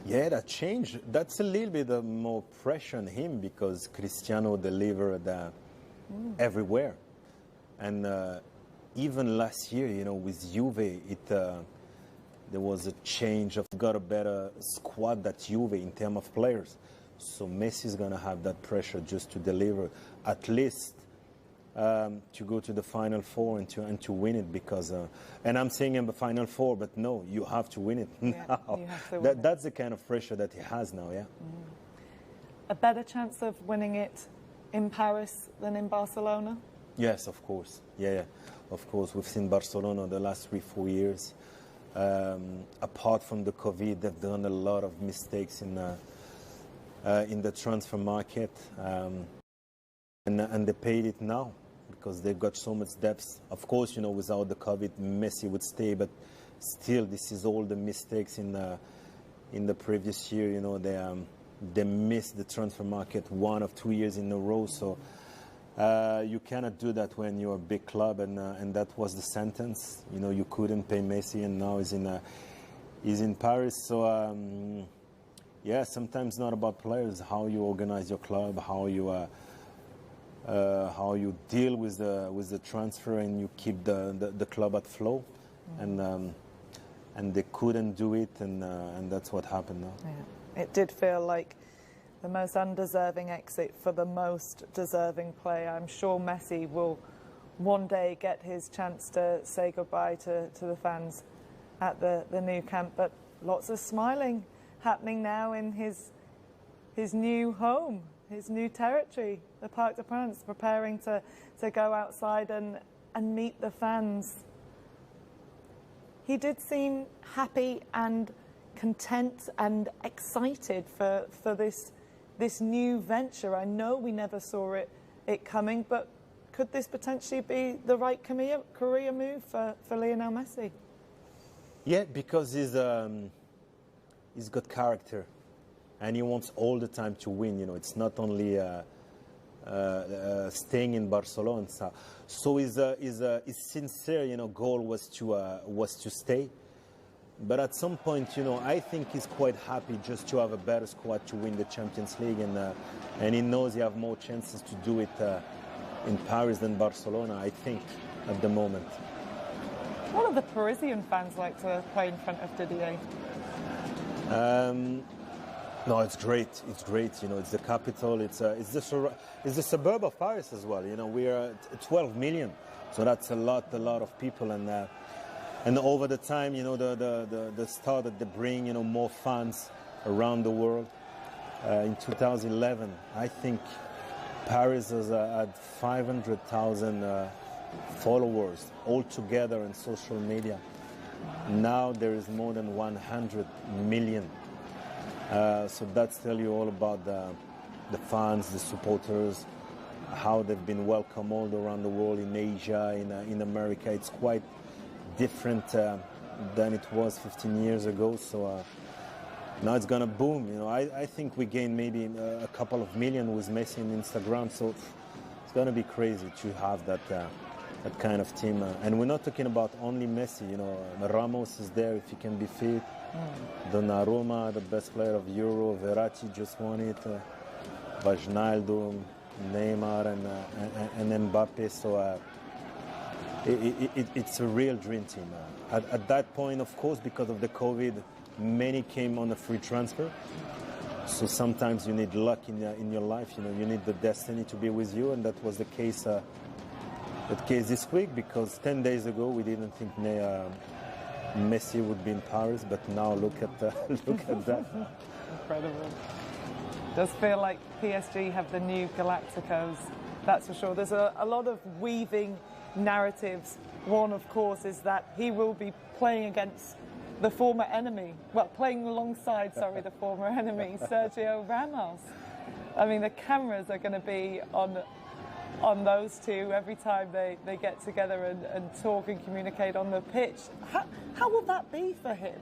Yeah, that changed. That's a little bit more pressure on him because Cristiano delivered everywhere. And even last year, you know, with Juve, there was a change of got a better squad than Juve in terms of players. So Messi is going to have that pressure just to deliver, at least to go to the Final Four and to win it. Because, and I'm saying in the Final Four, but no, you have to win it now. You have to win that's the kind of pressure that he has now, yeah. A better chance of winning it in Paris than in Barcelona? Yes, of course. Yeah, of course. We've seen Barcelona the last 3-4 years. Apart from the COVID, they've done a lot of mistakes in the transfer market, and they paid it now because they've got so much depth. Of course, you know, without the COVID, Messi would stay, but still, this is all the mistakes in the previous year. You know, they missed the transfer market 1 or 2 years in a row. So you cannot do that when you're a big club, and that was the sentence. You know, you couldn't pay Messi, and now he's in Paris. So. Yeah, sometimes not about players, how you organize your club, how you deal with the transfer, and you keep the club at flow, and they couldn't do it, and that's what happened now. Yeah. It did feel like the most undeserving exit for the most deserving player. I'm sure Messi will one day get his chance to say goodbye to the fans at the new camp, but lots of smiling happening now in his new home, his new territory, the Parc des Princes, preparing to go outside and meet the fans. He did seem happy and content and excited for this new venture. I know we never saw it coming, but could this potentially be the right career move for Lionel Messi? Yeah, because he's got character, and he wants all the time to win. You know, it's not only staying in Barcelona. So his sincere, you know, goal was to stay. But at some point, you know, I think he's quite happy just to have a better squad to win the Champions League, and he knows he have more chances to do it in Paris than Barcelona, I think, at the moment. What are the Parisian fans like to play in front of Didier? No, it's great. It's great. You know, it's the capital. It's the suburb of Paris as well. You know, we are 12 million, so that's a lot of people. And over the time, you know, the start that they bring, you know, more fans around the world. In 2011, I think Paris has had 500,000 followers altogether on social media. Now there is more than 100 million. So that's tell you all about the fans, the supporters, how they've been welcomed all around the world, in Asia, in America. It's quite different than it was 15 years ago. So now it's gonna boom. You know, I think we gained maybe a couple of million with Messi on Instagram. So it's gonna be crazy to have that kind of team. And we're not talking about only Messi. You know, Ramos is there if he can be fit. Donnarumma, the best player of Euro. Verratti just won it. Wijnaldum, Neymar, and Mbappe. So it's a real dream team. At that point, of course, because of the COVID, many came on a free transfer. So sometimes you need luck in your life. You know, you need the destiny to be with you, and that was the case. This week, because 10 days ago we didn't think Messi would be in Paris, but now look at that. Incredible. Does feel like PSG have the new Galacticos, that's for sure. There's a lot of weaving narratives. One, of course, is that he will be playing against the former enemy, playing alongside, the former enemy, Sergio Ramos. I mean, the cameras are going to be on those two every time they get together and talk and communicate on the pitch. How will that be for him?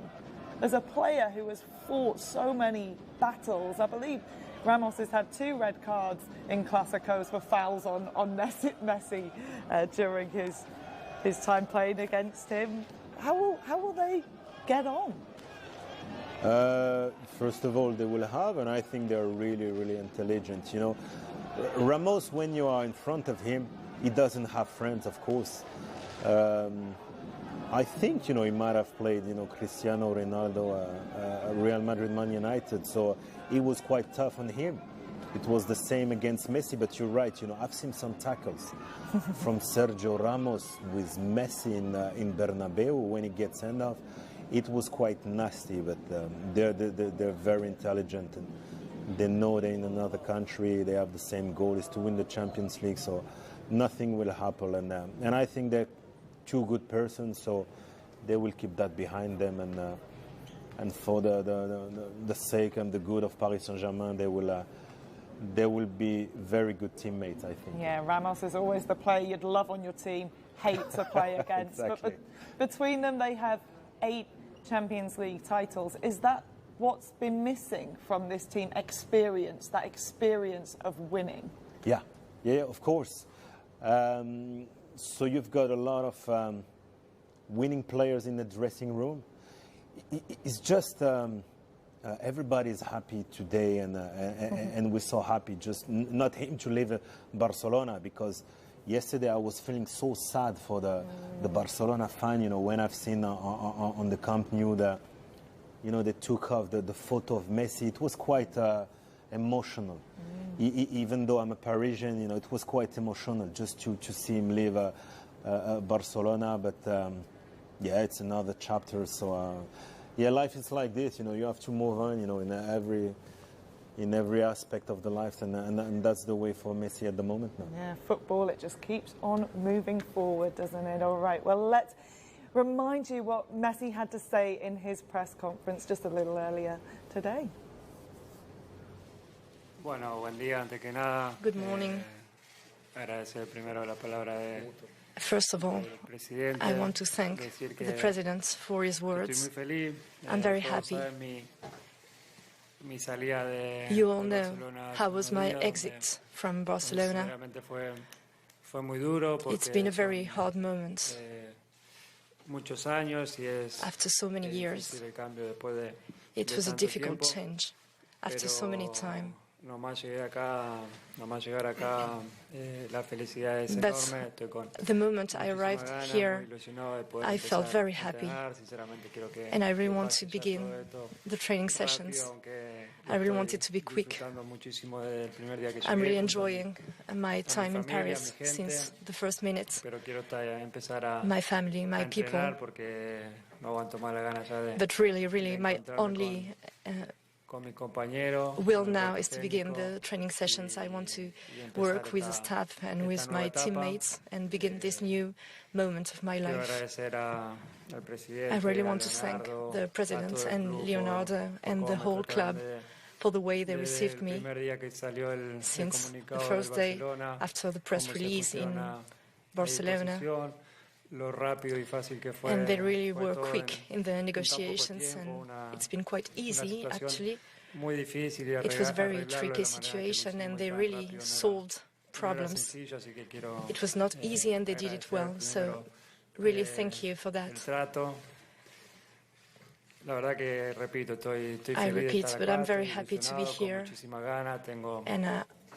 As a player who has fought so many battles, I believe Ramos has had 2 red cards in Clásicos for fouls on Messi during his time playing against him. How will they get on? First of all, they will have, and I think they're really, really intelligent. You know, Ramos, when you are in front of him, he doesn't have friends, of course. I think, you know, he might have played, you know, Cristiano Ronaldo, Real Madrid, Man United, so it was quite tough on him. It was the same against Messi, but you're right, you know, I've seen some tackles from Sergio Ramos with Messi in Bernabeu when he gets sent off. It was quite nasty, but they're very intelligent, and they know they're in another country. They have the same goal, is to win the Champions League, so nothing will happen. And I think they're 2 good persons, so they will keep that behind them. And for the sake and the good of Paris Saint-Germain, they will be very good teammates, I think. Yeah, Ramos is always the player you'd love on your team, hate to play against. Exactly. But between them, they have 8 Champions League titles. Is that what's been missing from this team? That experience of winning? Yeah, of course. So you've got a lot of winning players in the dressing room. It's just everybody's happy today, and we're so happy. Just not him to leave Barcelona, because yesterday I was feeling so sad for the Barcelona fan. You know, when I've seen on the Camp Nou they took off the photo of Messi. It was quite emotional. Even though I'm a Parisian, you know, it was quite emotional just to see him leave Barcelona. But yeah, it's another chapter. So yeah, life is like this. You know, you have to move on. You know, in every aspect of the life, and that's the way for Messi at the moment now. Yeah, football, it just keeps on moving forward, doesn't it? All right. Well, let's remind you what Messi had to say in his press conference just a little earlier today. Bueno, buen día, antes que nada. Good morning. Agradecer primero la palabra de First of all, I want to thank the President for his words. I'm very happy. You all know how was my exit from Barcelona. It's been a very hard moment. After so many years, it was a difficult change. After so many time, nomás llegar acá, la felicidad es That's enorme. Estoy con the moment I muchísima arrived gana, here, muy ilusionado de poder I felt empezar very a happy, entrenar. Sinceramente quiero que and I really que want to pase ya begin todo esto the training rápido, sessions. aunque I really lo want it estoy to be quick. disfrutando muchísimo desde el primer día que I'm really llegué, junto a mi- enjoying my time in familia, Paris mi gente, since the first minutes. pero quiero empezar a My family, my people. entrenar porque no aguanto más la gana ya de But really, my encontrarme only con mis compañeros, will con el now cuerpo is to begin técnico, the training sessions. I want to y empezar work with the esta staff and with nueva my etapa. teammates and begin this new moment of my Quiero life. agradecer al presidente, I really a want to thank Leonardo, the a president todo el and club Leonardo por and cómo the me whole trataron club for the way they desde received el me primer día que salió el since the comunicado del first day Barcelona, after the press cómo se release in pusieron a Barcelona. disposición, lo rápido y fácil que fue, And they really fue were todo quick in the tan poco negotiations, tiempo, and it's been quite una easy situación actually. muy difícil y It was a very arreglarlo de tricky la manera que lo situation, and hicimos they tan really rápido no solved era problems. sencillo, así que quiero It was not easy, and they did it well. So, primero, really, thank you for that. el trato. La verdad que repito, estoy I feliz de repeat, estar but acá, I'm very estoy happy to be ilusionado, con here, muchísima gana, tengo and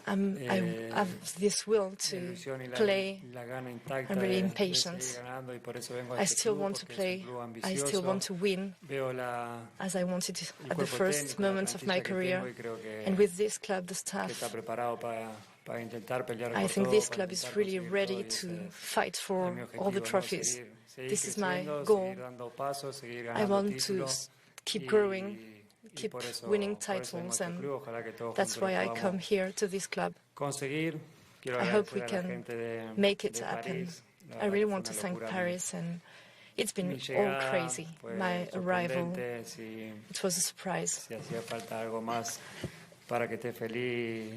I have this will la to ilusión y play. la gana intacta I'm really de impatient. seguir ganando y por eso vengo a I este still club, want to porque es play. un club I still ambicioso. want to win, Veo as I wanted to el at the cuerpo first técnico, la moments of my plantilla que career. tengo y creo que And with this club, the que staff, está preparado para intentar pelear I por think todo, this para club is intentar really conseguir ready todo, y to ese fight es for mi all the objetivo, ¿no? trophies. Seguir This is my creciendo, goal. seguir dando pasos, seguir I ganando want to títulos. keep y- growing, y keep por eso- winning por eso vengo a titles, este and club. Ojalá que todos that's juntos lo why I podamos come here to this club. conseguir. Quiero I hope we agradecer a la can gente de, make it de happen. París. La I verdad really que fue want to una thank locura Paris, and it's been mi all llegada, crazy. fue My arrival, sorprendente. Si it was a surprise. hacía falta algo más para que esté feliz,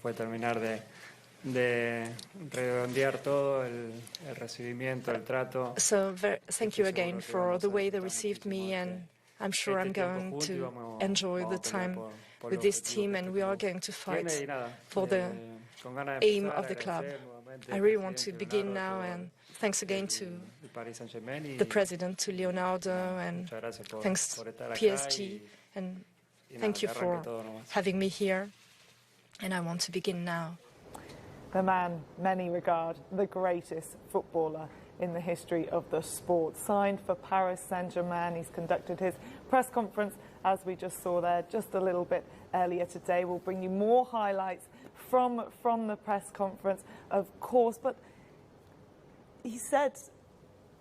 fue terminar de redondear todo el recibimiento, el trato. So thank you Estoy again seguro que for vamos the a way they disfrutar received me, muchísimo and I'm sure este I'm tiempo going juntos y to vamos enjoy the a pelear time por with los this objetivos team, que and este we are club going to fight tiene. Y nada, for the con ganas de aim empezar, of the club. agradecer nuevamente I al really want to presidente begin Leonardo, now, todo and thanks again to el Paris Saint-Germain, y the president, to Leonardo, and muchas gracias thanks por estar acá, PSG, and y nada, thank que you arranque for todo nomás. having me here. And I want to begin now. The man many regard the greatest footballer in the history of the sport. Signed for Paris Saint-Germain. He's conducted his press conference, as we just saw there, just a little bit earlier today. We'll bring you more highlights from the press conference, of course. But he said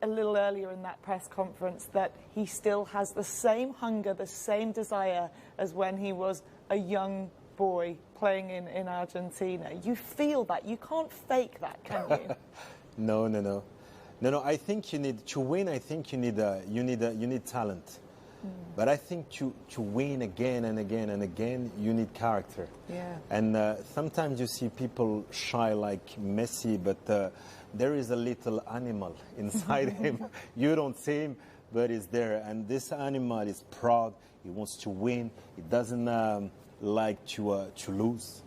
a little earlier in that press conference that he still has the same hunger, the same desire as when he was a young boy playing in Argentina. You feel that. You can't fake that, can you? No. I think you need to win. I think you need talent. But I think to win again and again and again, you need character. Yeah. And sometimes you see people shy like Messi, but there is a little animal inside him. You don't see him, but it's there. And this animal is proud. He wants to win. He doesn't like to lose.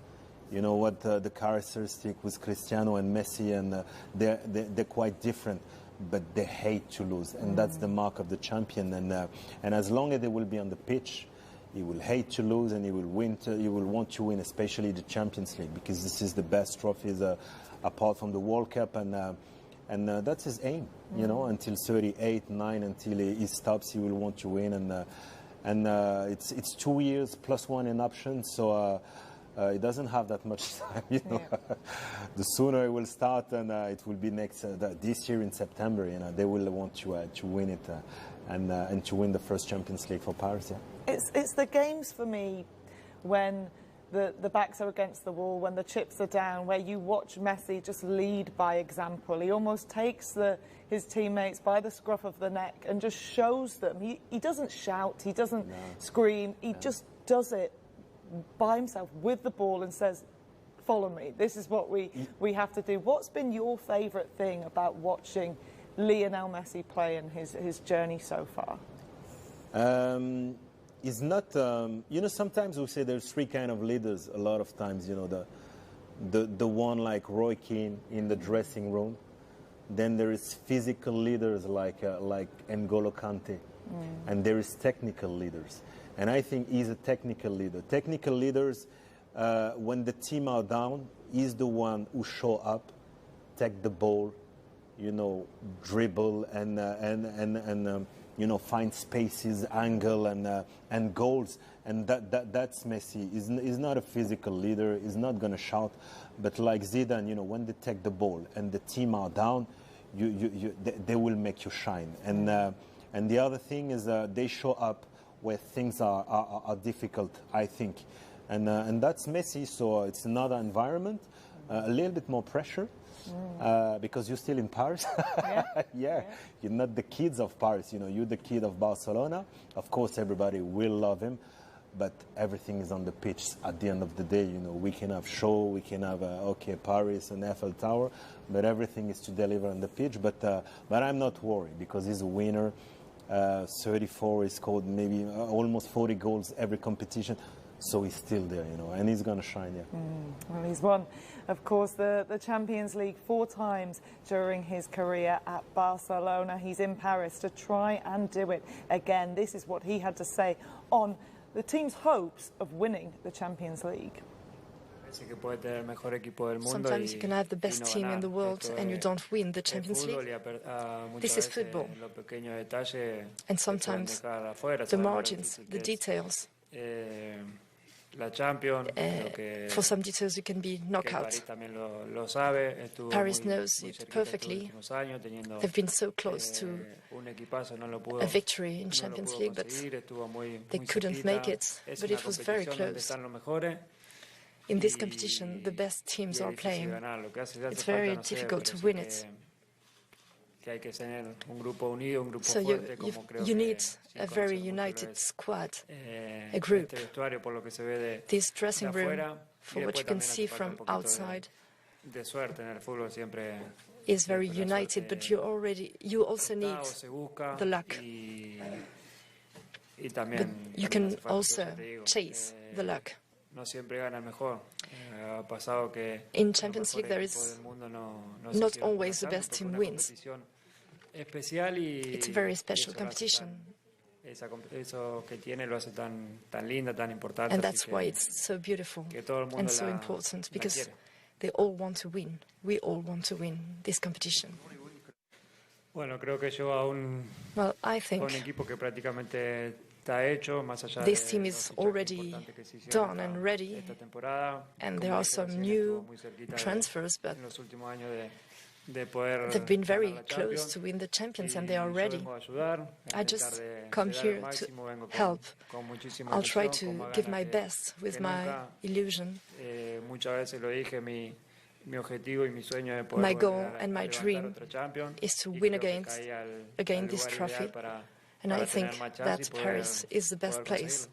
You know what the characteristic with Cristiano and Messi, and they're quite different, but they hate to lose, and that's the mark of the champion. And as long as they will be on the pitch, he will hate to lose, and he will win. He will want to win, especially the Champions League, because this is the best trophies apart from the World Cup, and that's his aim. You know, until 38, 9, until he stops, he will want to win, and it's 2 years plus one in options, so. He doesn't have that much time, you know. Yeah. The sooner it will start, and it will be this year in September. You know, they will want to win it and to win the first Champions League for Paris. Yeah. It's the games for me when the backs are against the wall, when the chips are down, where you watch Messi just lead by example. He almost takes his teammates by the scruff of the neck and just shows them. He doesn't shout, he doesn't scream, he just does it by himself with the ball and says, follow me, this is what we have to do. What's been your favourite thing about watching Lionel Messi play in his journey so far? It's not, you know, sometimes we say there's three kind of leaders a lot of times, you know, the one like Roy Keane in the dressing room. Then there is physical leaders like N'Golo Kante, and there is technical leaders. And I think he's a technical leader. Technical leaders when the team are down, he's the one who show up, take the ball, you know, dribble and you know, find spaces, angle and goals. And that's Messi. He's not a physical leader. He's not going to shout. But like Zidane, you know, when they take the ball and the team are down, they will make you shine. And the other thing is they show up where things are difficult, I think. And that's Messi, so it's another environment, a little bit more pressure. Because you're still in Paris. Yeah. You're not the kids of Paris, you know, you're the kid of Barcelona. Of course, everybody will love him, but everything is on the pitch at the end of the day. You know, we can have show, we can have, Paris and Eiffel Tower, but everything is to deliver on the pitch. But I'm not worried because he's a winner. 34, he scored maybe almost 40 goals every competition. So he's still there, you know, and he's going to shine, yeah. Well, he's won, of course, the Champions League 4 times during his career at Barcelona. He's in Paris to try and do it again. This is what he had to say on the team's hopes of winning the Champions League. Sometimes you can have the best team in the world and you don't win the Champions League. This is football. And sometimes the margins, the details. For some details you can be knocked out. Paris knows it perfectly. They've been so close to a victory in Champions League, but they couldn't make it. But it was very close. In this competition, the best teams are playing. It's very difficult to win it. So you need a very united squad, a group. This dressing room, for what you can see from outside, is very united, but you also need the luck. But you can also chase the luck. In Champions League, there is not always the best team wins. It's a very special competition. And that's why it's so beautiful and so important, because they all want to win. We all want to win this competition. Well, I think this team is already done and ready, and there are some new transfers, but they've been very close to win the Champions and they are ready. I just come here to help. I'll try to give my best with my illusion. My goal and my dream is to win again this trophy. And I think that Paris is the best place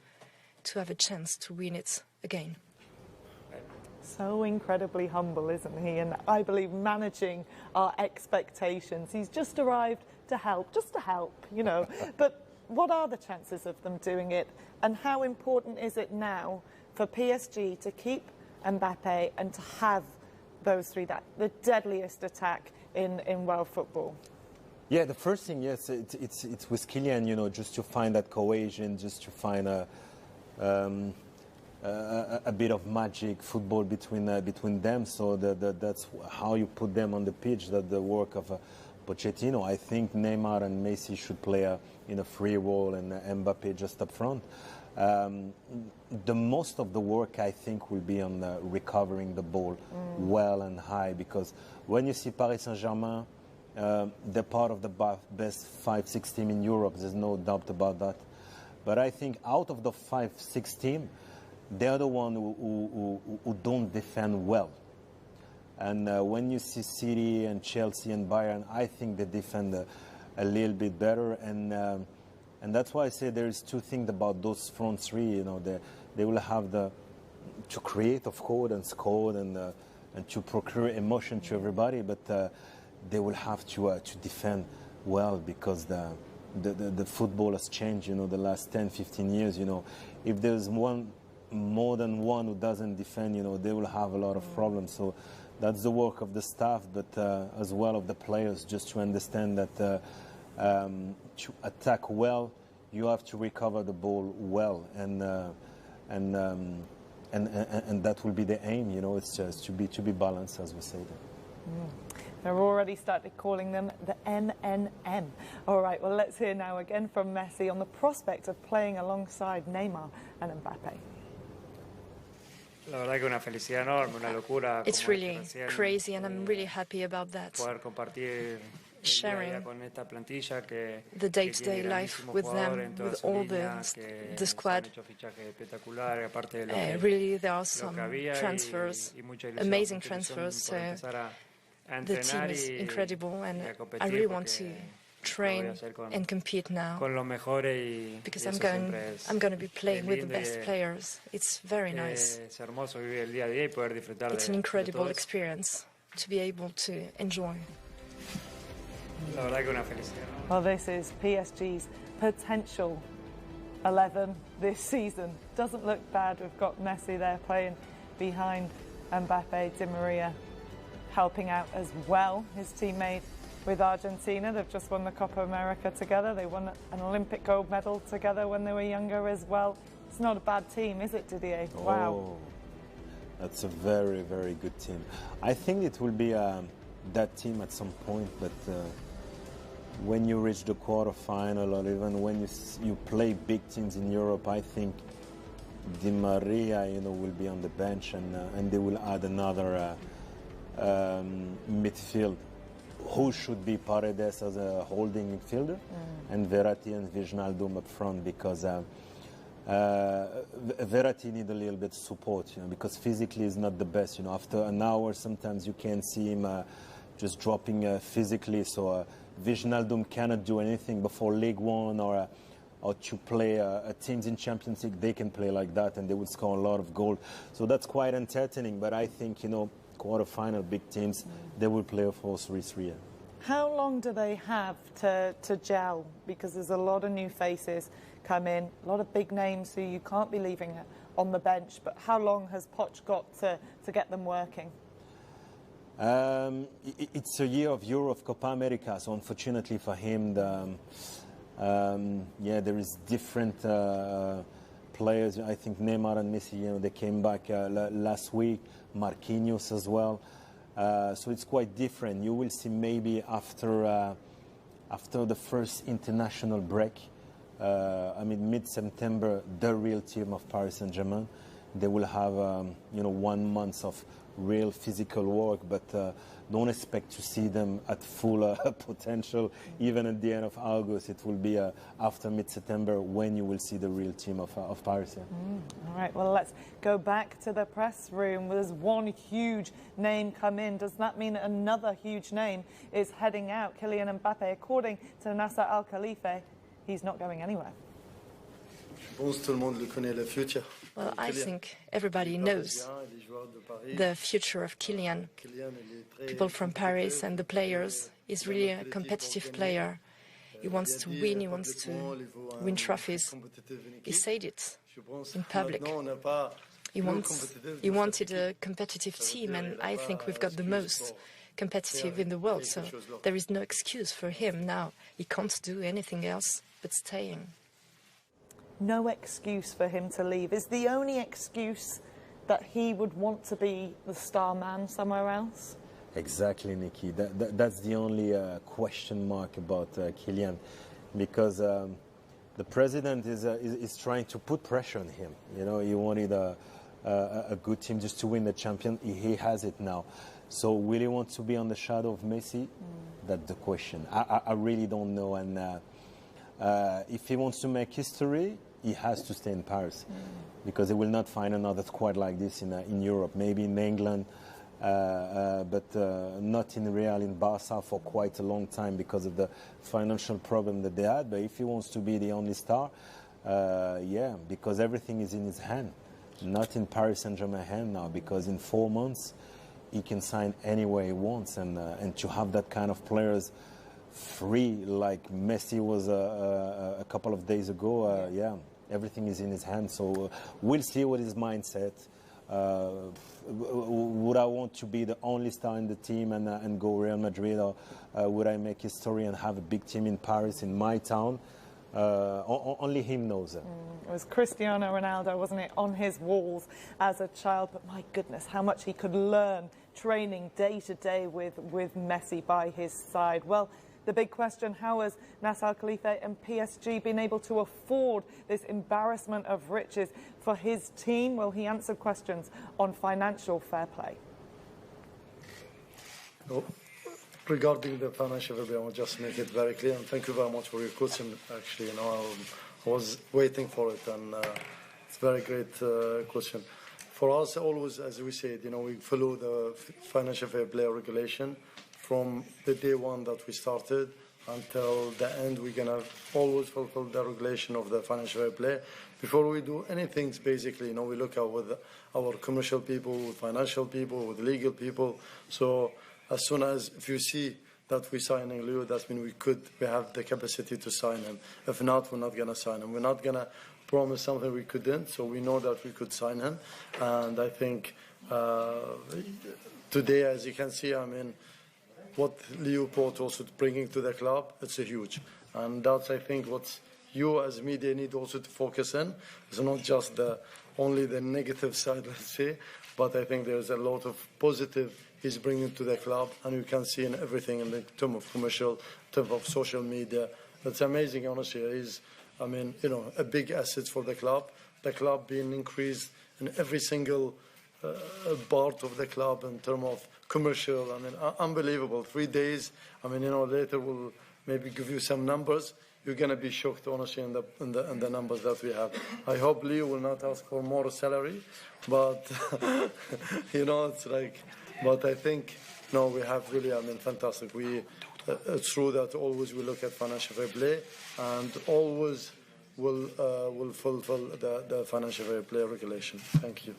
to have a chance to win it again. So incredibly humble, isn't he? And I believe managing our expectations. He's just arrived to help, you know. But what are the chances of them doing it? And how important is it now for PSG to keep Mbappe and to have those three, the deadliest attack in world football? Yeah, the first thing, yes, it's with Kylian, you know, just to find that cohesion, just to find a bit of magic football between them. So that's how you put them on the pitch. That the work of Pochettino. I think Neymar and Messi should play in a free role and Mbappe just up front. The most of the work, I think, will be on recovering the ball well and high, because when you see Paris Saint-Germain, they're part of the best 5-6 team in Europe. There's no doubt about that. But I think out of the 5-6 team, they're the one who don't defend well. And when you see City and Chelsea and Bayern, I think they defend a little bit better. And that's why I say there is two things about those front three. You know, they will have to create, of course, and score and to procure emotion to everybody. But they will have to defend well, because the football has changed. You know, the last 10-15 years. You know, if there's more than one who doesn't defend, you know, they will have a lot of problems. So that's the work of the staff, but as well of the players, just to understand that to attack well, you have to recover the ball well, and and that will be the aim. You know, it's just to be balanced, as we say. They're already started calling them the NNM. All right, well, let's hear now again from Messi on the prospect of playing alongside Neymar and Mbappe. La verdad que una felicidad enorme, una locura. It's really crazy, and I'm really happy about that. Poder compartir sharing con esta plantilla que the day-to-day life with them, with all the squad. Really, there are some transfers, amazing transfers. So the team is incredible, and I really want to train and compete now because I'm going to be playing with the best players. It's very nice. It's an incredible experience to be able to enjoy. Well, this is PSG's potential 11 this season. Doesn't look bad. We've got Messi there playing behind Mbappe, Di Maria helping out as well, his teammate with Argentina. They've just won the Copa America together. They won an Olympic gold medal together when they were younger as well. It's not a bad team, is it, Didier? Wow. Oh, that's a very, very good team. I think it will be that team at some point, but when you reach the quarterfinal or even when you play big teams in Europe, I think Di Maria, will be on the bench, and they will add another midfield who should be Paredes as a holding midfielder and Verratti and Wijnaldum up front, because Verratti need a little bit of support, because physically is not the best. After an hour, sometimes you can see him just dropping physically. So Wijnaldum cannot do anything before League One or to play teams in Champions League. They can play like that, and they would score a lot of goals. So that's quite entertaining. But I think, quarter-final big teams, they will play a 4-3-3. How long do they have to gel? Because there's a lot of new faces come in, a lot of big names who you can't be leaving on the bench. But how long has Poch got to get them working? It's a year of Euro, of Copa America, so unfortunately for him, there is different players. I think Neymar and Messi, they came back last week. Marquinhos as well. So it's quite different. You will see maybe after the first international break, mid-September, the real team of Paris Saint-Germain. They will have 1 month of real physical work, but don't expect to see them at full potential. Even at the end of August, it will be after mid-September when you will see the real team of Paris. Yeah. All right, well, let's go back to the press room. There's one huge name come in. Does that mean another huge name is heading out? Kylian Mbappe, according to Nasser Al-Khalifa, he's not going anywhere. Well, I think everybody knows the future of Kylian. People from Paris and the players. He's really a competitive player. He wants to win. He wants to win trophies. He said it in public. He wanted a competitive team, and I think we've got the most competitive in the world. So there is no excuse for him now. He can't do anything else but staying. No excuse for him to leave. Is the only excuse that he would want to be the star man somewhere else? Exactly, Nikki. That's the only question mark about Kylian, because the president is trying to put pressure on him. He wanted a good team just to win the champion. He has it now. So will he want to be on the shadow of Messi? That's the question. I really don't know. And if he wants to make history, he has to stay in Paris, because he will not find another squad like this in Europe. Maybe in England, but not in Real, in Barca for quite a long time because of the financial problem that they had. But if he wants to be the only star, because everything is in his hand, not in Paris Saint-Germain hand now, because in 4 months he can sign anywhere he wants, and to have that kind of players free like Messi was a couple of days ago, everything is in his hands. So we'll see what his mindset. Would I want to be the only star in the team and go Real Madrid, or would I make history and have a big team in Paris, in my town? only him knows that. It was Cristiano Ronaldo, wasn't it, on his walls as a child, but my goodness, how much he could learn training day to day with Messi by his side. Well, the big question, how has Nasser Al-Khelaifi and PSG been able to afford this embarrassment of riches for his team? Well, he answered questions on financial fair play. Well, regarding the financial fair play, I will just make it very clear, and thank you very much for your question. Actually, I was waiting for it, and it's a very great question. For us, always, as we said, we follow the financial fair play regulation from the day one that we started until the end. We're going to always fulfill the regulation of the financial fair play. Before we do anything, basically, we look at with our commercial people, with financial people, with legal people. So as soon as, if you see that we're signing Leo, that means we have the capacity to sign him. If not, we're not going to sign him. We're not going to promise something we couldn't, so we know that we could sign him. And I think today, as you can see, what Leo brought also bringing to the club, it's a huge. And that's, I think, what you as media need also to focus on. It's not just only the negative side, let's say, but I think there's a lot of positive he's bringing to the club, and you can see in everything in the term of commercial, term of social media. It's amazing, honestly. He's, a big asset for the club. The club being increased in every single part of the club in terms of commercial. Unbelievable. 3 days. Later we'll maybe give you some numbers. You're going to be shocked, honestly, in the numbers that we have. I hope Leo will not ask for more salary, but it's like. But I think we have really, fantastic. It's true that always we look at financial fair play, and always will fulfill the financial fair play regulation. Thank you.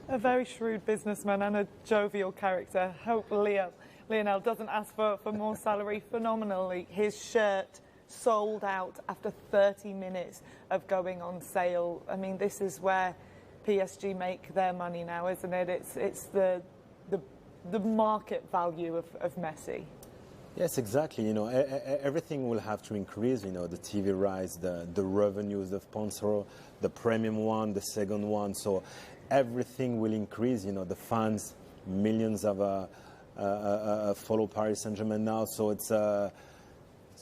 A very shrewd businessman and a jovial character. Hope Lionel doesn't ask for more salary. Phenomenally, his shirt sold out after 30 minutes of going on sale. This is where PSG make their money now, isn't it? It's the market value of Messi. Yes, exactly. Everything will have to increase. The TV rights, the revenues, the sponsor, the premium one, the second one. So everything will increase. The fans, millions of follow Paris Saint-Germain now. So it's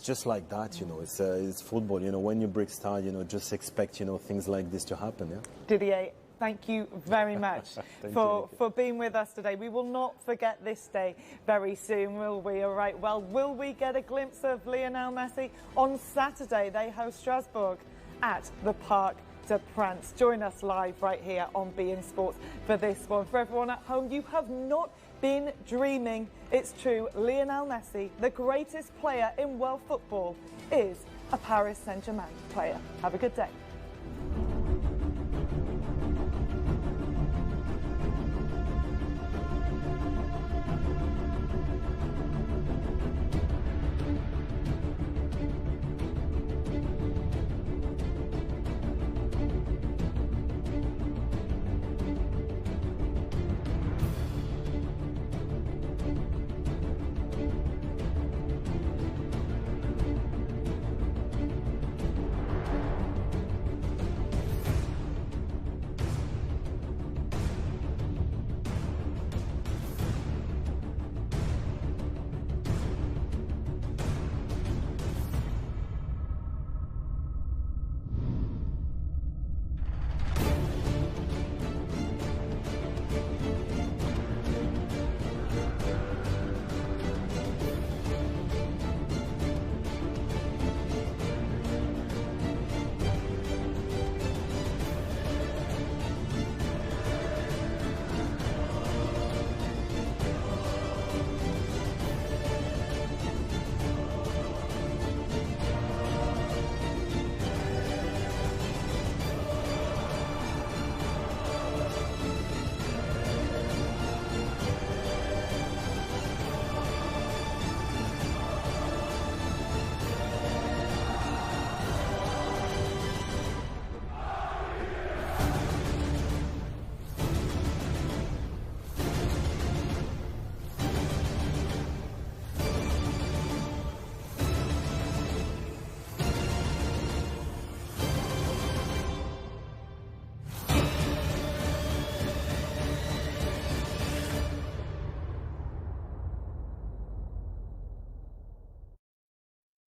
just like that. It's football. When you break style, just expect things like this to happen. Yeah. Didier, thank you very much for being with us today. We will not forget this day very soon, will we? All right, well, will we get a glimpse of Lionel Messi? On Saturday, they host Strasbourg at the Parc des Princes. Join us live right here on beIN Sports for this one. For everyone at home, you have not been dreaming. It's true, Lionel Messi, the greatest player in world football, is a Paris Saint-Germain player. Have a good day.